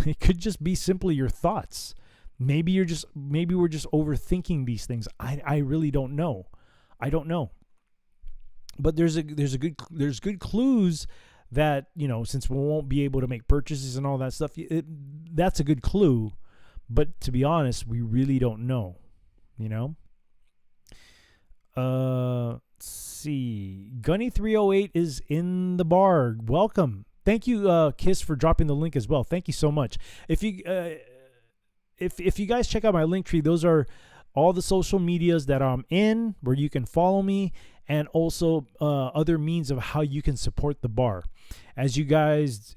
[SPEAKER 3] It could just be simply your thoughts. Maybe we're just overthinking these things. I really don't know. I don't know. But there's good clues that, since we won't be able to make purchases and all that stuff, that's a good clue. But to be honest, we really don't know. Let's see. Gunny308 is in the bar. Welcome. Thank you, Kiss, for dropping the link as well. Thank you so much. If you guys check out my link tree, those are all the social medias that I'm in, where you can follow me, and also other means of how you can support the bar. If you guys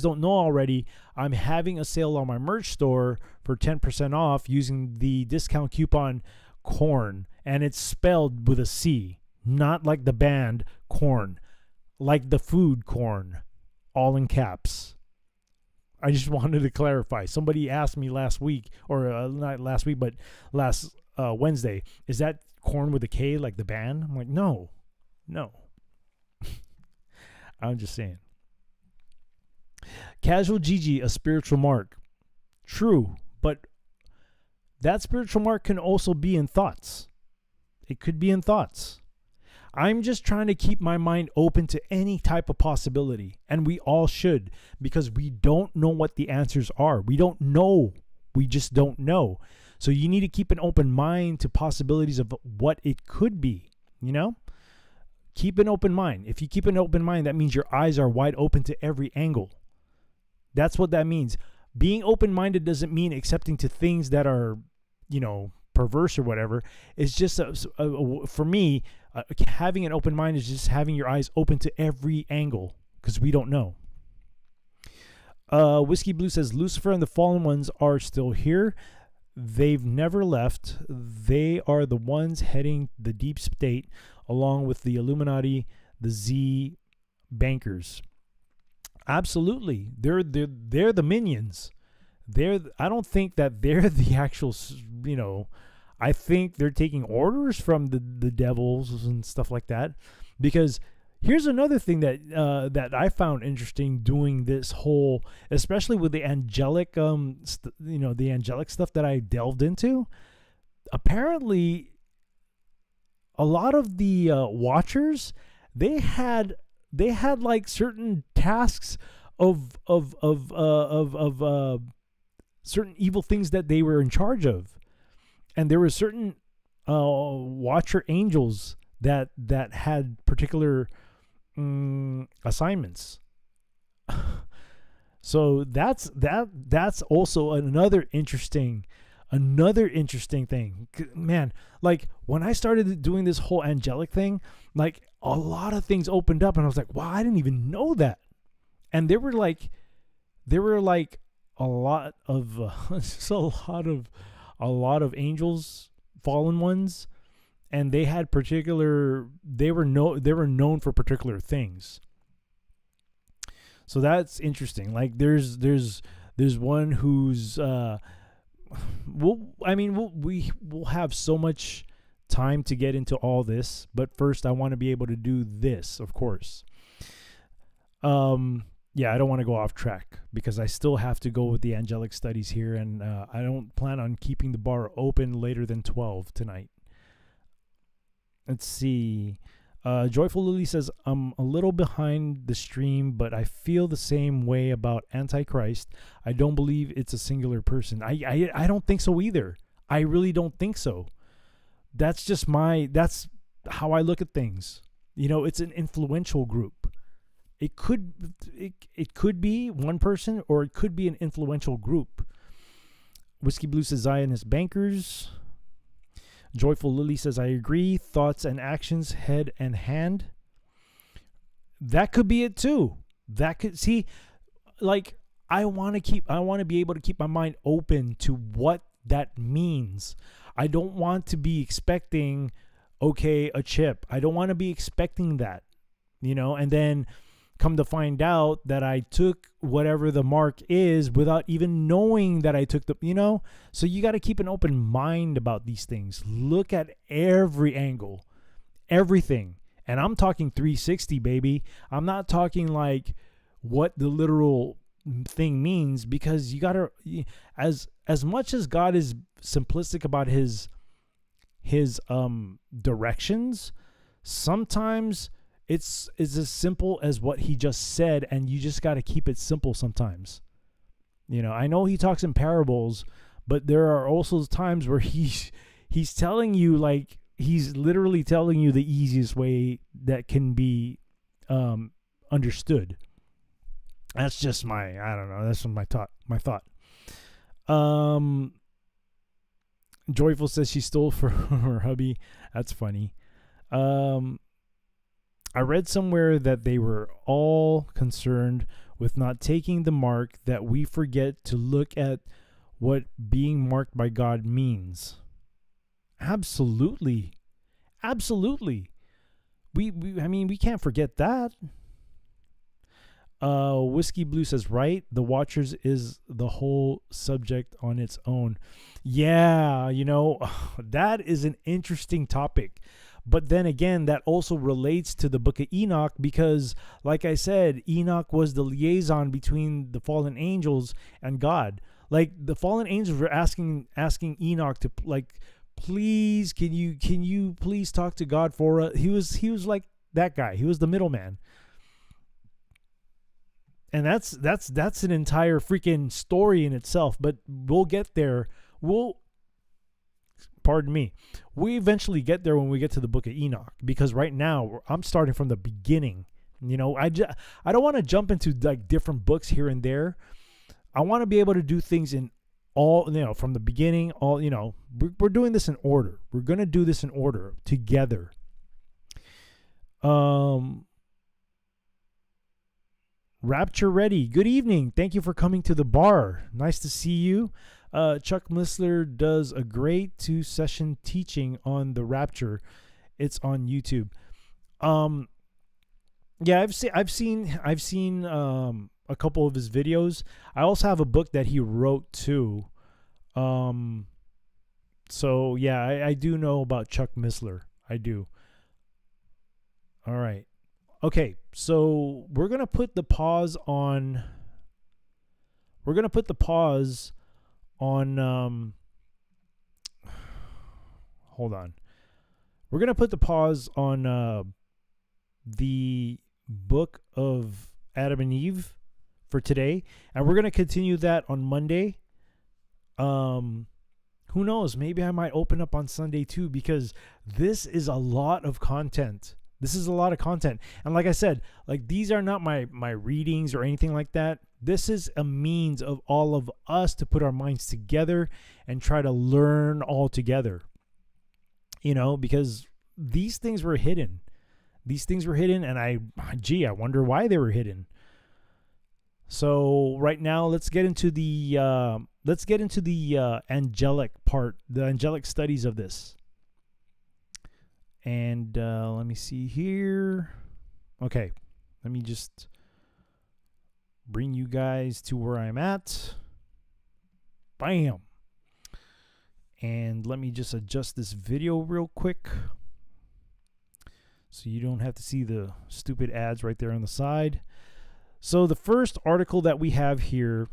[SPEAKER 3] don't know already, I'm having a sale on my merch store for 10% off using the discount coupon CORN, and it's spelled with a C, not like the band Corn, like the food corn, all in caps. I just wanted to clarify. Somebody asked me last week, or not last week, but last Wednesday, is that corn with a K like the band? I'm like, no. I'm just saying. Casual Gigi, a spiritual mark. True, but that spiritual mark can also be in thoughts. It could be in thoughts. I'm just trying to keep my mind open to any type of possibility. And we all should, because we don't know what the answers are. We don't know. We just don't know. So you need to keep an open mind to possibilities of what it could be, Keep an open mind. If you keep an open mind, that means your eyes are wide open to every angle. That's what that means. Being open-minded doesn't mean accepting to things that are, perverse or whatever. It's just, for me, having an open mind is just having your eyes open to every angle, because we don't know. Whiskey Blue says, Lucifer and the fallen ones are still here. They've never left. They are the ones heading the deep state, along with the Illuminati, the Z bankers. Absolutely, they're the minions. I don't think that they're the actual. I think they're taking orders from the devils and stuff like that. Because here's another thing that I found interesting doing this whole, especially with the angelic the angelic stuff that I delved into. Apparently, a lot of the watchers, they had like certain tasks of certain evil things that they were in charge of, and there were certain watcher angels that had particular assignments. So that's also another interesting thing, man. Like when I started doing this whole angelic thing, like a lot of things opened up, and I was like, wow, I didn't even know that. And there were like a lot of just a lot of angels, fallen ones, and they had they were known for particular things. So that's interesting. Like there's one who's we'll have so much time to get into all this, but first I want to be able to do this, of course. I don't want to go off track because I still have to go with the angelic studies here, and I don't plan on keeping the bar open later than 12 tonight. Let's see. Joyful Lily says, I'm a little behind the stream, but I feel the same way about Antichrist. I don't believe it's a singular person. I don't think so either. I really don't think so. That's how I look at things. It's an influential group. It could be one person, or it could be an influential group. Whiskey Blue says Zionist bankers. Joyful Lily says, I agree. Thoughts and actions, head and hand. That could be it too. That could I want to be able to keep my mind open to what that means. I don't want to be expecting, a chip. I don't want to be expecting that, and then come to find out that I took whatever the mark is without even knowing that I took so you got to keep an open mind about these things. Look at every angle, everything. And I'm talking 360, baby. I'm not talking like what the literal thing means, because you got to, as much as God is simplistic about his directions, sometimes it's as simple as what he just said, and you just got to keep it simple sometimes. I know he talks in parables, but there are also times where he's telling you, like, he's literally telling you the easiest way that can be understood. That's just that's my thought. Joyful says she stole from her hubby. That's funny. I read somewhere that they were all concerned with not taking the mark, that we forget to look at what being marked by God means. Absolutely. We can't forget that. Whiskey Blue says, right, the Watchers is the whole subject on its own. Yeah, that is an interesting topic. But then again, that also relates to the book of Enoch, because, like I said, Enoch was the liaison between the fallen angels and God. Like, the fallen angels were asking Enoch to, like, please, can you please talk to God for us? He was like that guy. He was the middleman. And that's an entire freaking story in itself. But we'll get there. pardon me, we eventually get there when we get to the book of Enoch, because right now I'm starting from the beginning. You know, I don't want to jump into like different books here and there. I want to be able to do things in all, you know, from the beginning, all, you know, we're doing this in order. We're going to do this in order together. Rapture Ready. Good evening. Thank you for coming to the bar. Nice to see you. Chuck Missler does a great 2-session teaching on the rapture. It's on YouTube. Yeah, I've seen a couple of his videos. I also have a book that he wrote too. So yeah, I do know about Chuck Missler. I do. All right. Okay, so we're gonna put the pause on. We're gonna put the pause on. Hold on. We're gonna put the pause on the book of Adam and Eve for today, and we're gonna continue that on Monday. Who knows? Maybe I might open up on Sunday too, because this is a lot of content. This is a lot of content. And like I said, like these are not my readings or anything like that. This is a means of all of us to put our minds together and try to learn all together. You know, because these things were hidden. These things were hidden, and I wonder why they were hidden. So right now, let's get into the angelic part, the angelic studies of this. And let me see here. Okay, let me just bring you guys to where I'm at. Bam. And let me just adjust this video real quick, so you don't have to see the stupid ads right there on the side. So the first article that we have here,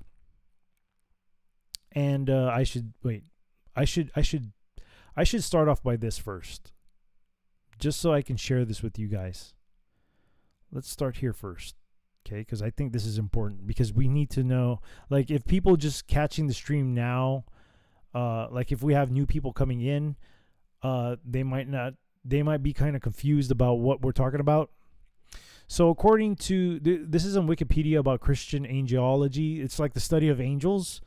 [SPEAKER 3] and I should start off by this first, just so I can share this with you guys. Let's start here first, okay? Because I think this is important, because we need to know, like, if people just catching the stream now, like if we have new people coming in, they might be kind of confused about what we're talking about. So according to, this is on Wikipedia about Christian angelology. It's like the study of angels.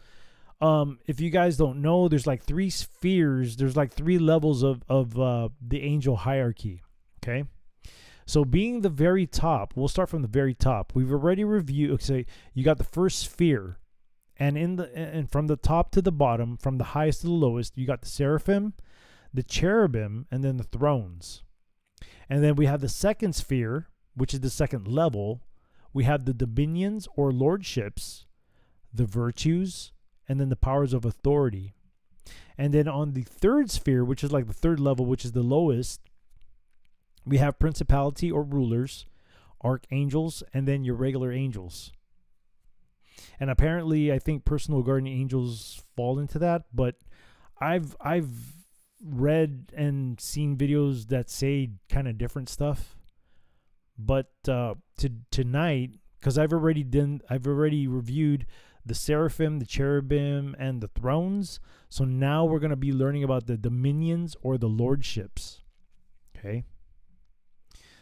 [SPEAKER 3] If you guys don't know, there's like 3 spheres. There's like 3 levels of the angel hierarchy. Okay. So being the very top, we'll start from the very top. We've already reviewed, okay, you got the first sphere, and from the top to the bottom, from the highest to the lowest, you got the seraphim, the cherubim, and then the thrones. And then we have the second sphere, which is the second level. We have the dominions or lordships, the virtues, and then the powers of authority. And then on the third sphere, which is like the third level, which is the lowest, we have principality or rulers, archangels, and then your regular angels. And apparently, I think personal guardian angels fall into that, but I've read and seen videos that say kind of different stuff. But tonight, because I've already reviewed the seraphim, the cherubim, and the thrones. So now we're going to be learning about the dominions or the lordships. Okay.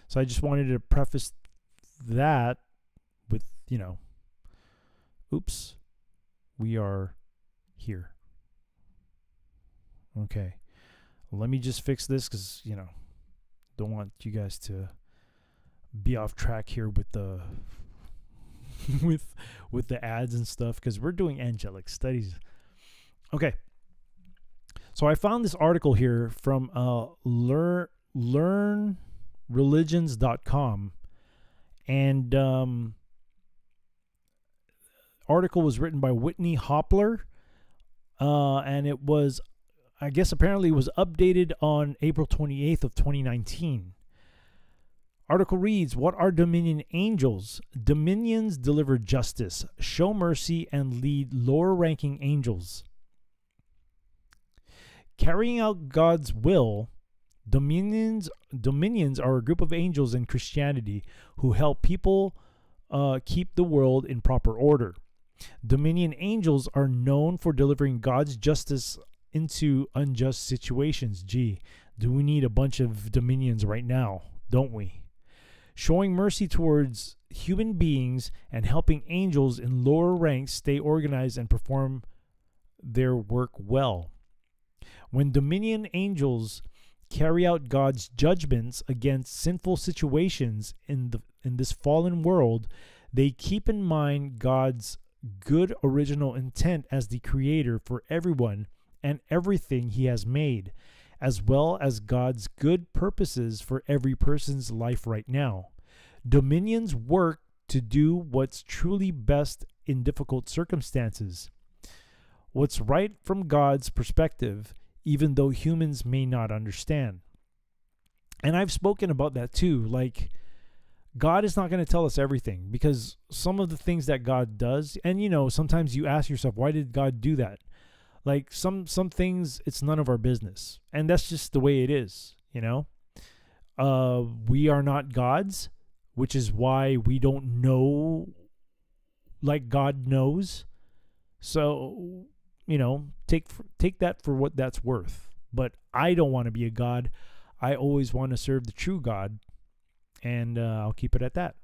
[SPEAKER 3] So I just wanted to preface that with, you know, oops, we are here. Okay. Let me just fix this, because, you know, don't want you guys to be off track here with the with the ads and stuff, because we're doing angelic studies. Okay. So I found this article here from learnreligions.com, and article was written by Whitney Hopler, and it was, I guess apparently it was updated on April 28th of 2019. Article reads, what are dominion angels? Dominions deliver justice, show mercy, and lead lower-ranking angels. Carrying out God's will, dominions are a group of angels in Christianity who help people keep the world in proper order. Dominion angels are known for delivering God's justice into unjust situations. Gee, do we need a bunch of dominions right now, don't we? Showing mercy towards human beings and helping angels in lower ranks stay organized and perform their work well. When dominion angels carry out God's judgments against sinful situations in this fallen world, they keep in mind God's good original intent as the creator for everyone and everything he has made, as well as God's good purposes for every person's life right now. Dominions work to do what's truly best in difficult circumstances, what's right from God's perspective, even though humans may not understand. And I've spoken about that too. Like, God is not going to tell us everything, because some of the things that God does, and sometimes you ask yourself, why did God do that? Like some things, it's none of our business. And that's just the way it is, we are not gods, which is why we don't know like God knows. So, take that for what that's worth. But I don't want to be a god. I always want to serve the true God, and I'll keep it at that.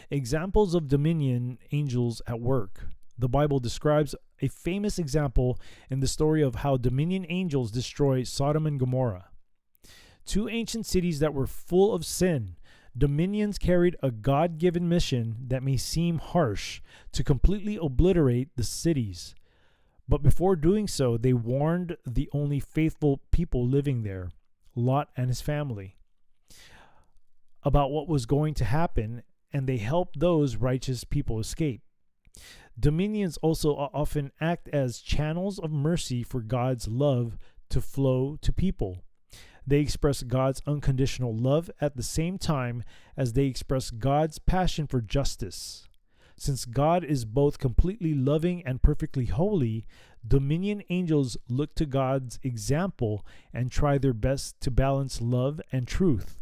[SPEAKER 3] Examples of dominion angels at work. The Bible describes a famous example in the story of how dominion angels destroy Sodom and Gomorrah, two ancient cities that were full of sin. Dominions carried a God-given mission that may seem harsh, to completely obliterate the cities. But before doing so, they warned the only faithful people living there, Lot and his family, about what was going to happen, and they helped those righteous people escape. Dominions also often act as channels of mercy for God's love to flow to people. They express God's unconditional love at the same time as they express God's passion for justice. Since God is both completely loving and perfectly holy, dominion angels look to God's example and try their best to balance love and truth.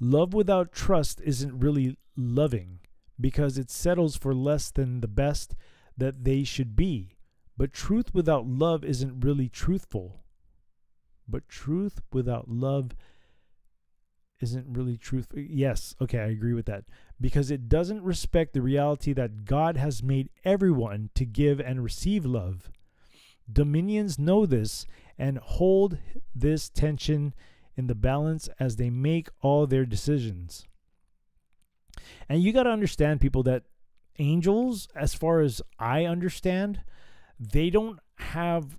[SPEAKER 3] Love without trust isn't really loving, because it settles for less than the best that they should be. But truth without love isn't really truthful. But truth without love isn't really truthful. Yes, okay, I agree with that. Because it doesn't respect the reality that God has made everyone to give and receive love. Dominions know this and hold this tension in the balance as they make all their decisions. And you got to understand, people, that angels, as far as I understand, they don't have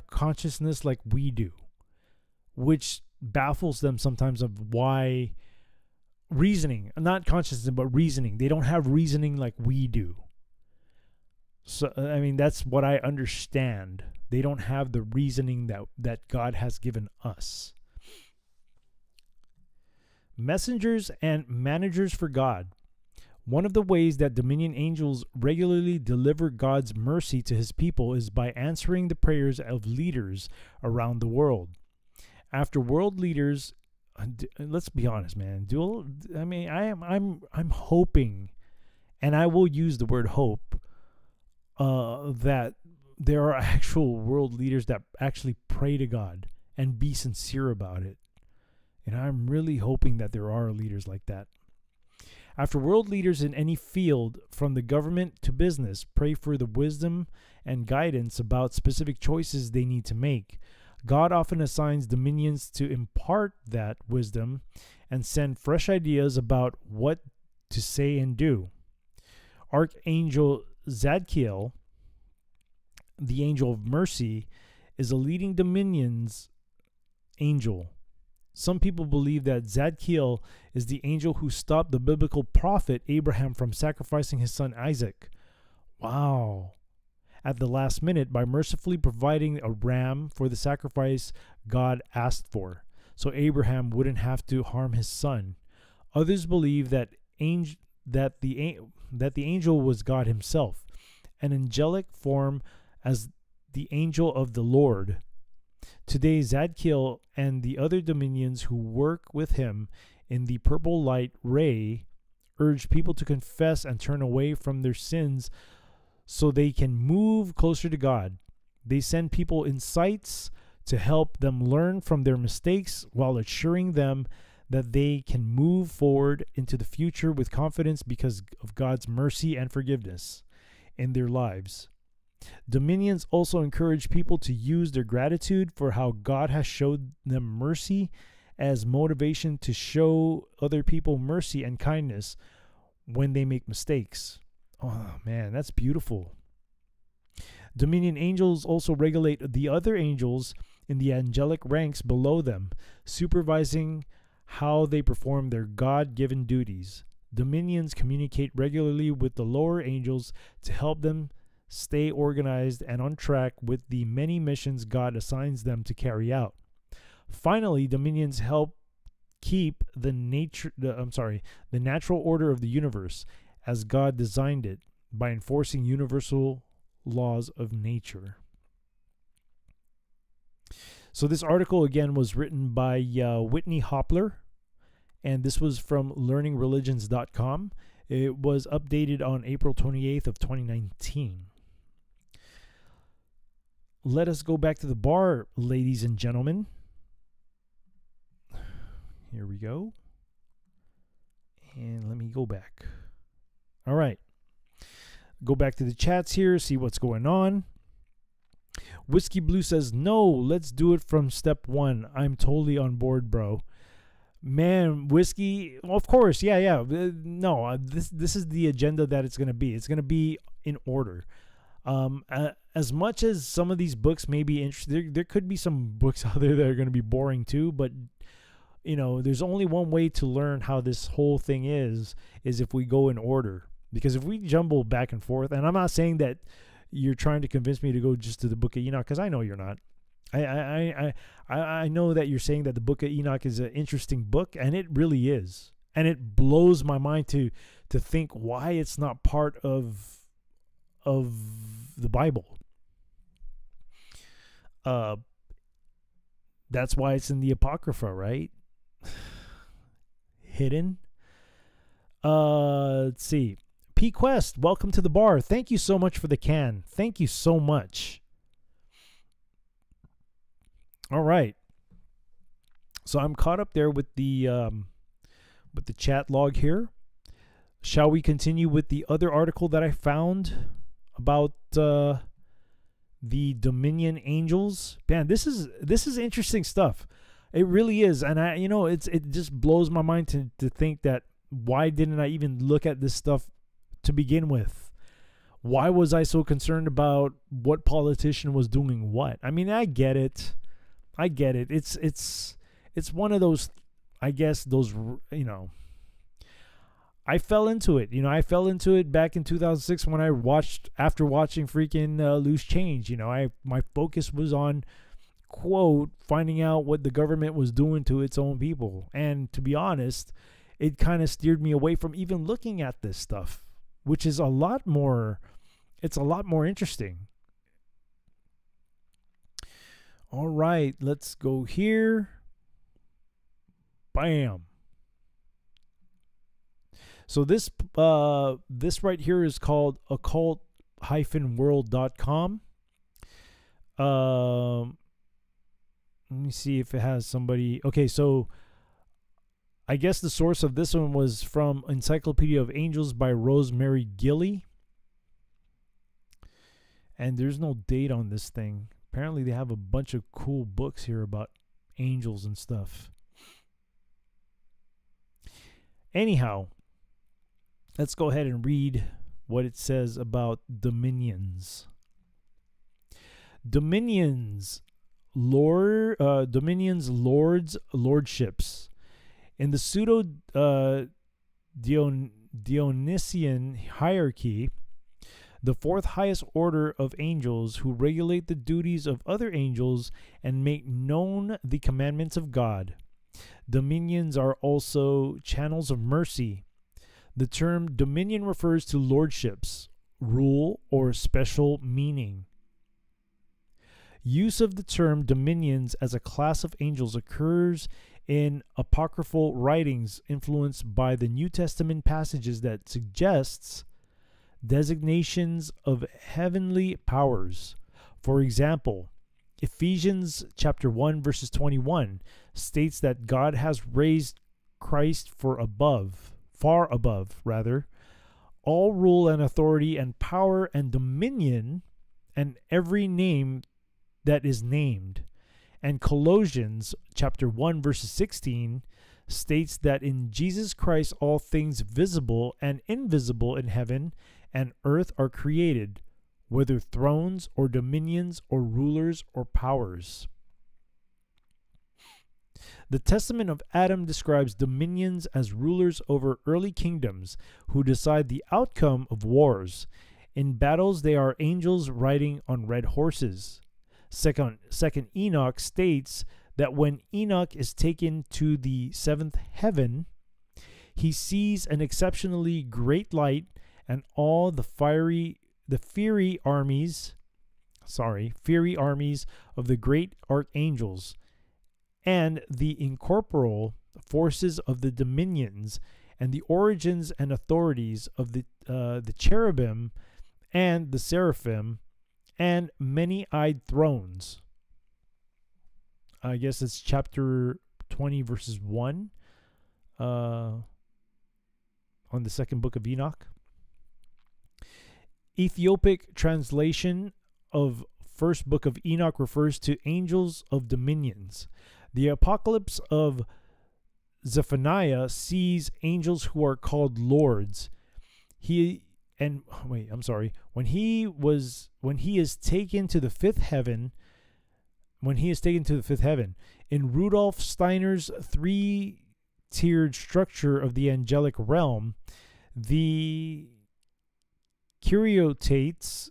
[SPEAKER 3] consciousness like we do, which baffles them sometimes of why reasoning, not consciousness, but reasoning. They don't have reasoning like we do. So, I mean, that's what I understand. They don't have the reasoning that God has given us. Messengers and managers for God. One of the ways that dominion angels regularly deliver God's mercy to his people is by answering the prayers of leaders around the world. After world leaders, let's be honest, man. I'm hoping, and I will use the word hope, that there are actual world leaders that actually pray to God and be sincere about it. And I'm really hoping that there are leaders like that. After world leaders in any field, from the government to business, pray for the wisdom and guidance about specific choices they need to make. God often assigns dominions to impart that wisdom and send fresh ideas about what to say and do. Archangel Zadkiel, the angel of mercy, is a leading dominion's angel. Some people believe that Zadkiel is the angel who stopped the biblical prophet Abraham from sacrificing his son Isaac. Wow. At the last minute, by mercifully providing a ram for the sacrifice God asked for, so Abraham wouldn't have to harm his son. Others believe that the angel was God himself, an angelic form as the angel of the Lord. Today, Zadkiel and the other dominions who work with him in the purple light ray urge people to confess and turn away from their sins so they can move closer to God. They send people insights to help them learn from their mistakes while assuring them that they can move forward into the future with confidence because of God's mercy and forgiveness in their lives. Dominions also encourage people to use their gratitude for how God has showed them mercy as motivation to show other people mercy and kindness when they make mistakes. Oh man, that's beautiful. Dominion angels also regulate the other angels in the angelic ranks below them, supervising how they perform their God-given duties. Dominions communicate regularly with the lower angels to help them stay organized and on track with the many missions God assigns them to carry out. Finally, dominions help keep the natural order of the universe as God designed it by enforcing universal laws of nature. So this article again was written by Whitney Hopler, and this was from learningreligions.com. It was updated on April 28th of 2019. Let us go back to the bar, ladies and gentlemen. Here we go. And let me go back. All right. Go back to the chats here, see what's going on. Whiskey Blue says, no, let's do it from step one. I'm totally on board, bro. Man, Whiskey, of course, yeah. No, this is the agenda that it's going to be. It's going to be in order. As much as some of these books may be interesting, there could be some books out there that are going to be boring too, but you know, there's only one way to learn how this whole thing is if we go in order. Because if we jumble back and forth, and I'm not saying that you're trying to convince me to go just to the Book of Enoch, because I know you're not. I know that you're saying that the Book of Enoch is an interesting book, and it really is. And it blows my mind to think why it's not part of the Bible. That's why it's in the Apocrypha, right? Hidden. Let's see. P Quest, welcome to the bar. Thank you so much for the can. Thank you so much. All right. So I'm caught up there with the chat log here. Shall we continue with the other article that I found about the Dominion Angels? Man, this is interesting stuff. It really is, and it just blows my mind to think that why didn't I even look at this stuff to begin with? Why was I so concerned about what politician was doing what? I mean, I get it. It's one of those, I guess, those, I fell into it. I fell into it back in 2006 when after watching freaking Loose Change. My focus was on, quote, finding out what the government was doing to its own people. And to be honest, it kind of steered me away from even looking at this stuff, which is a lot more interesting. All right, let's go here. Bam. So this right here is called occult-world.com. Let me see if it has somebody. Okay, so I guess the source of this one was from Encyclopedia of Angels by Rosemary Gilly. And there's no date on this thing. Apparently they have a bunch of cool books here about angels and stuff. Anyhow, let's go ahead and read what it says about dominions. Dominions, lords, lordships. In the pseudo-Dionysian hierarchy, the fourth highest order of angels who regulate the duties of other angels and make known the commandments of God. Dominions are also channels of mercy. The term dominion refers to lordships, rule, or special meaning. Use of the term dominions as a class of angels occurs in apocryphal writings influenced by the New Testament passages that suggests designations of heavenly powers. For example, Ephesians chapter 1 verses 21 states that God has raised Christ far above, all rule and authority and power and dominion and every name that is named. And Colossians chapter 1 verses 16 states that in Jesus Christ all things visible and invisible in heaven and earth are created, whether thrones or dominions or rulers or powers. The Testament of Adam describes dominions as rulers over early kingdoms who decide the outcome of wars. In battles, they are angels riding on red horses. Second Enoch states that when Enoch is taken to the seventh heaven, he sees an exceptionally great light and all the fiery armies of the great archangels and the incorporeal forces of the dominions and the origins and authorities of the cherubim and the seraphim and many-eyed thrones. I guess it's chapter 20 verses 1 on the second book of Enoch. Ethiopic translation of first book of Enoch refers to angels of dominions. The Apocalypse of Zephaniah sees angels who are called lords. When he is taken to the fifth heaven, in Rudolf Steiner's three-tiered structure of the angelic realm, the Curiotates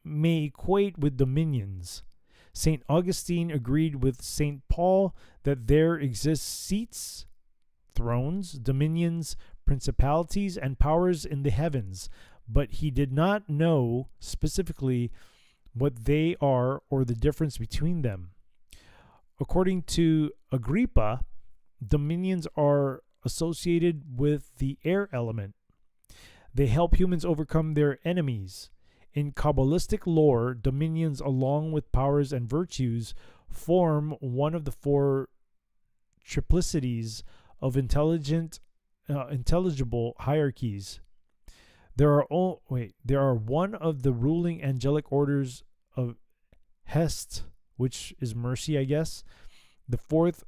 [SPEAKER 3] may equate with dominions. St. Augustine agreed with St. Paul that there exist seats, thrones, dominions, principalities, and powers in the heavens, but he did not know specifically what they are or the difference between them. According to Agrippa, dominions are associated with the air element. They help humans overcome their enemies. In Kabbalistic lore, dominions, along with powers and virtues, form one of the four triplicities of intelligible hierarchies. There are one of the ruling angelic orders of Hest, which is mercy, I guess. The fourth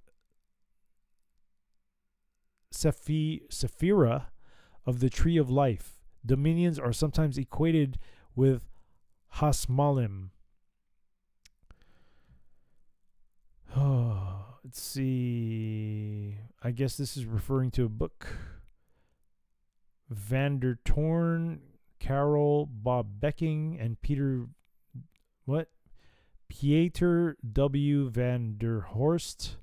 [SPEAKER 3] Sephira of the tree of life. Dominions are sometimes equated with Hasmalim. Let's see. I guess this is referring to a book. Van der Toorn, Carol, Bob Becking, and Pieter W. van der Horst.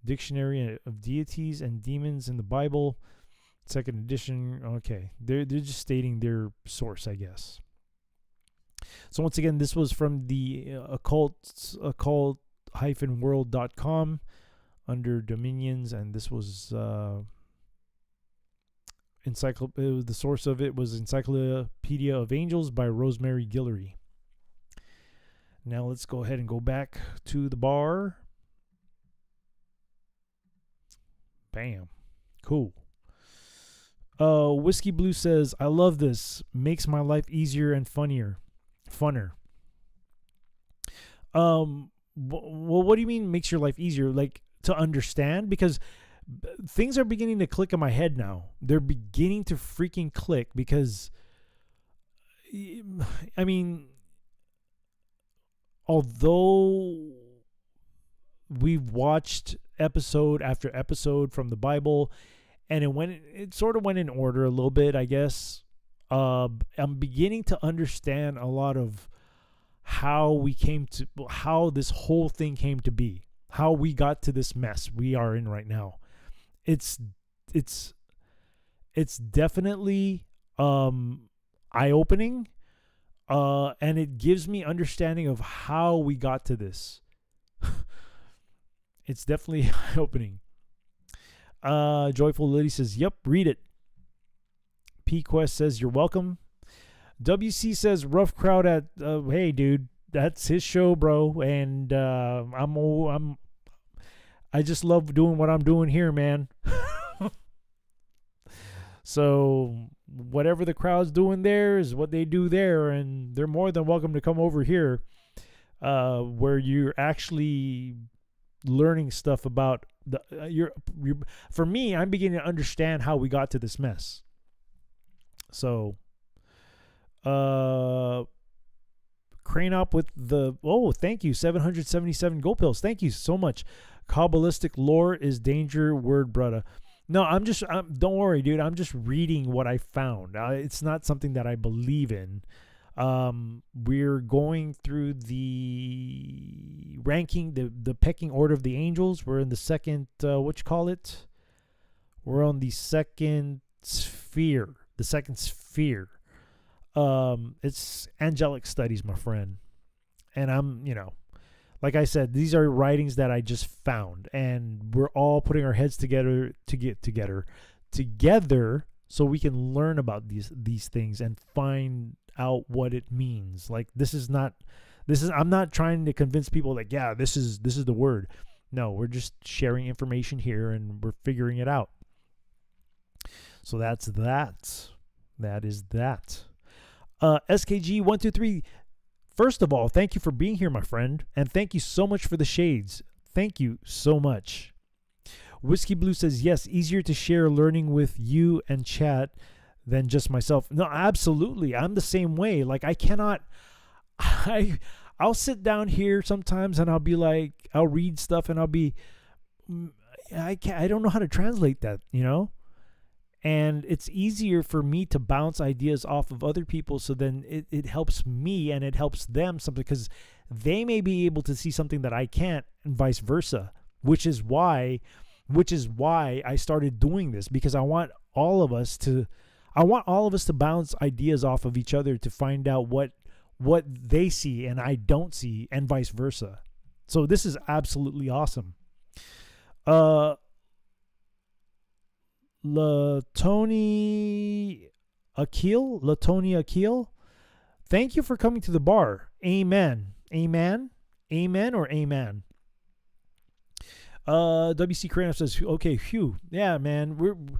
[SPEAKER 3] Dictionary of Deities and Demons in the Bible. Second edition. Okay. They're just stating their source, I guess. So once again, this was from the occult-world.com under Dominions, and this was the source of it was Encyclopedia of Angels by Rosemary Guillory. Now let's go ahead and go back to the bar. Bam. Cool. Whiskey Blue says, I love this. Makes my life easier and funner. Well, what do you mean makes your life easier? Like, to understand? Because things are beginning to click in my head now. They're beginning to freaking click because, I mean, although we've watched episode after episode from the Bible, and it sort of went in order a little bit, I guess. I'm beginning to understand a lot of how this whole thing came to be, how we got to this mess we are in right now. It's definitely eye-opening, and it gives me understanding of how we got to this. It's definitely eye-opening. Joyful Lily says, yep, read it. P Quest says, you're welcome. WC says rough crowd at hey dude, that's his show, bro, and I just love doing what I'm doing here, man. So whatever the crowd's doing there is what they do there, and they're more than welcome to come over here, where you're actually learning stuff about for me, I'm beginning to understand how we got to this mess. So Crane up with the thank you, 777 gold pills. Thank you so much. Kabbalistic lore is danger word, brother. No, don't worry, dude. I'm just reading what I found. It's not something that I believe in. We're going through the ranking, the pecking order of the angels. We're in the second, what you call it? We're on the second sphere. The second sphere. It's angelic studies, my friend. And I'm, like I said, these are writings that I just found, and we're all putting our heads together to get together so we can learn about these things and find out what it means. Like I'm not trying to convince people like, yeah, this is the word. No, we're just sharing information here and we're figuring it out. So that's that. That is that. SKG123. First of all, thank you for being here, my friend, and thank you so much for the shades. Thank you so much. Whiskey Blue says, yes, easier to share learning with you and chat than just myself. No, absolutely. I'm the same way. Like I'll sit down here sometimes and I'll be like, I'll read stuff and I'll be, I don't know how to translate that, And it's easier for me to bounce ideas off of other people, so then it helps me and it helps them something, because they may be able to see something that I can't, and vice versa, which is why I started doing this, because I want all of us to bounce ideas off of each other to find out what they see and I don't see, and vice versa. So this is absolutely awesome. Latoni Akil, thank you for coming to the bar. Amen. Amen. Amen or amen. WC Crane says, okay, phew. Yeah, man.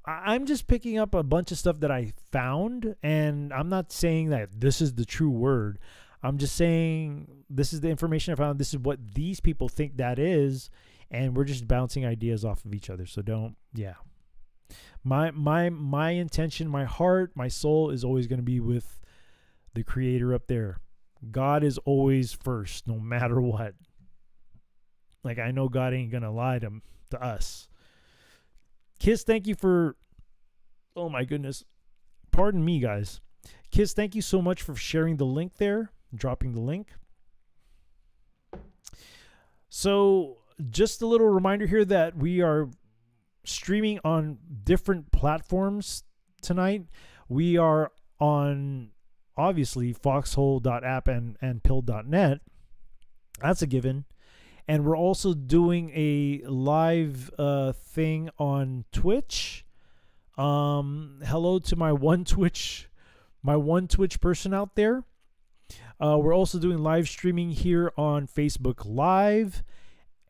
[SPEAKER 3] I'm just picking up a bunch of stuff that I found, and I'm not saying that this is the true word. I'm just saying this is the information I found. This is what these people think that is, and we're just bouncing ideas off of each other. So my intention, my heart, my soul is always going to be with the Creator up there. God is always first, no matter what. Like, I know God ain't going to lie to us. Kiss, thank you for, oh my goodness. Pardon me, guys. Kiss, thank you so much for sharing the link there, dropping the link. So just a little reminder here that we are streaming on different platforms tonight. We are on, obviously, foxhole.app and pill.net. That's a given. And we're also doing a live thing on Twitch. Hello to my one Twitch person out there. We're also doing live streaming here on Facebook Live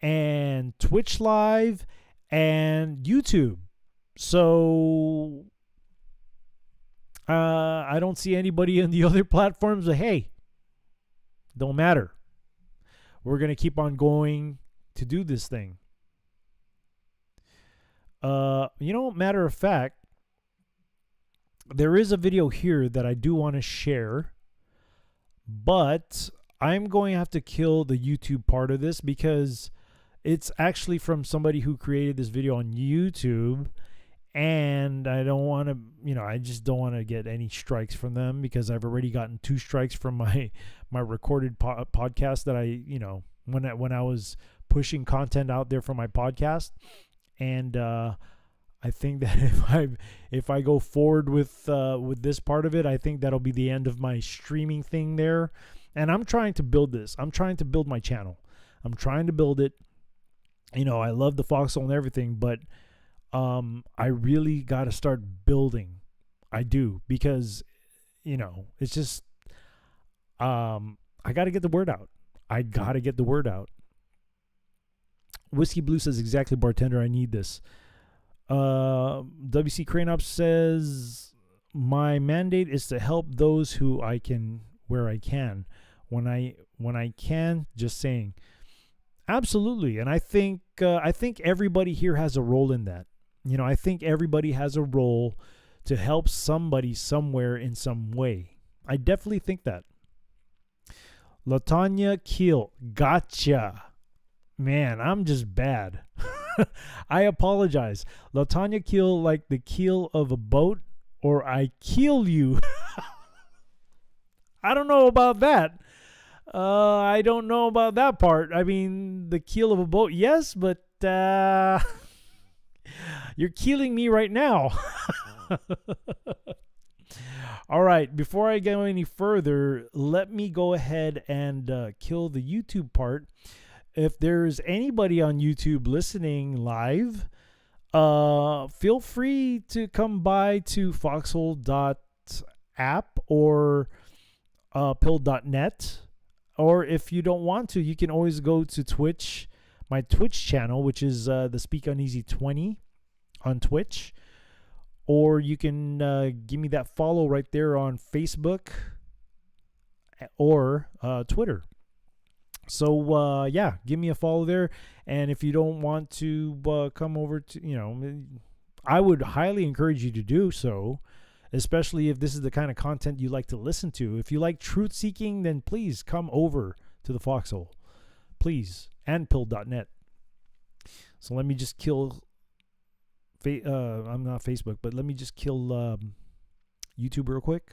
[SPEAKER 3] and Twitch Live and YouTube. So I don't see anybody in the other platforms, but hey, don't matter. We're going to keep on going to do this thing. Matter of fact, there is a video here that I do want to share, but I'm going to have to kill the YouTube part of this because it's actually from somebody who created this video on YouTube, and I don't want to, I just don't want to get any strikes from them because I've already gotten 2 strikes from my recorded podcast that I, when I was pushing content out there for my podcast. And I think that if I go forward with this part of it, I think that'll be the end of my streaming thing there. And I'm trying to build this. I'm trying to build my channel. I'm trying to build it. I love the Foxhole and everything, but I really got to start building. I do, because it's just, I got to get the word out. Whiskey Blue says, exactly, bartender, I need this. WC Cranop says, my mandate is to help those who I can, where I can, when I can, just saying. Absolutely. And I think everybody here has a role in that. I think everybody has a role to help somebody somewhere in some way. I definitely think that. Latanya Keel, gotcha. Man, I'm just bad. I apologize. Latanya Keel, like the keel of a boat, or I keel you. I don't know about that. I don't know about that part. I mean, the keel of a boat, yes, but you're keeling me right now. All right, before I go any further, let me go ahead and kill the YouTube part. If there's anybody on YouTube listening live, feel free to come by to foxhole.app or pill.net. Or if you don't want to, you can always go to Twitch, my Twitch channel, which is the Speak Uneazy 20 on Twitch. Or you can give me that follow right there on Facebook or Twitter. So, yeah, give me a follow there. And if you don't want to come over to, I would highly encourage you to do so, especially if this is the kind of content you like to listen to. If you like truth seeking, then please come over to the Foxhole. Please. And pill.net. So let me just kill... I'm not Facebook, but let me just kill YouTube real quick.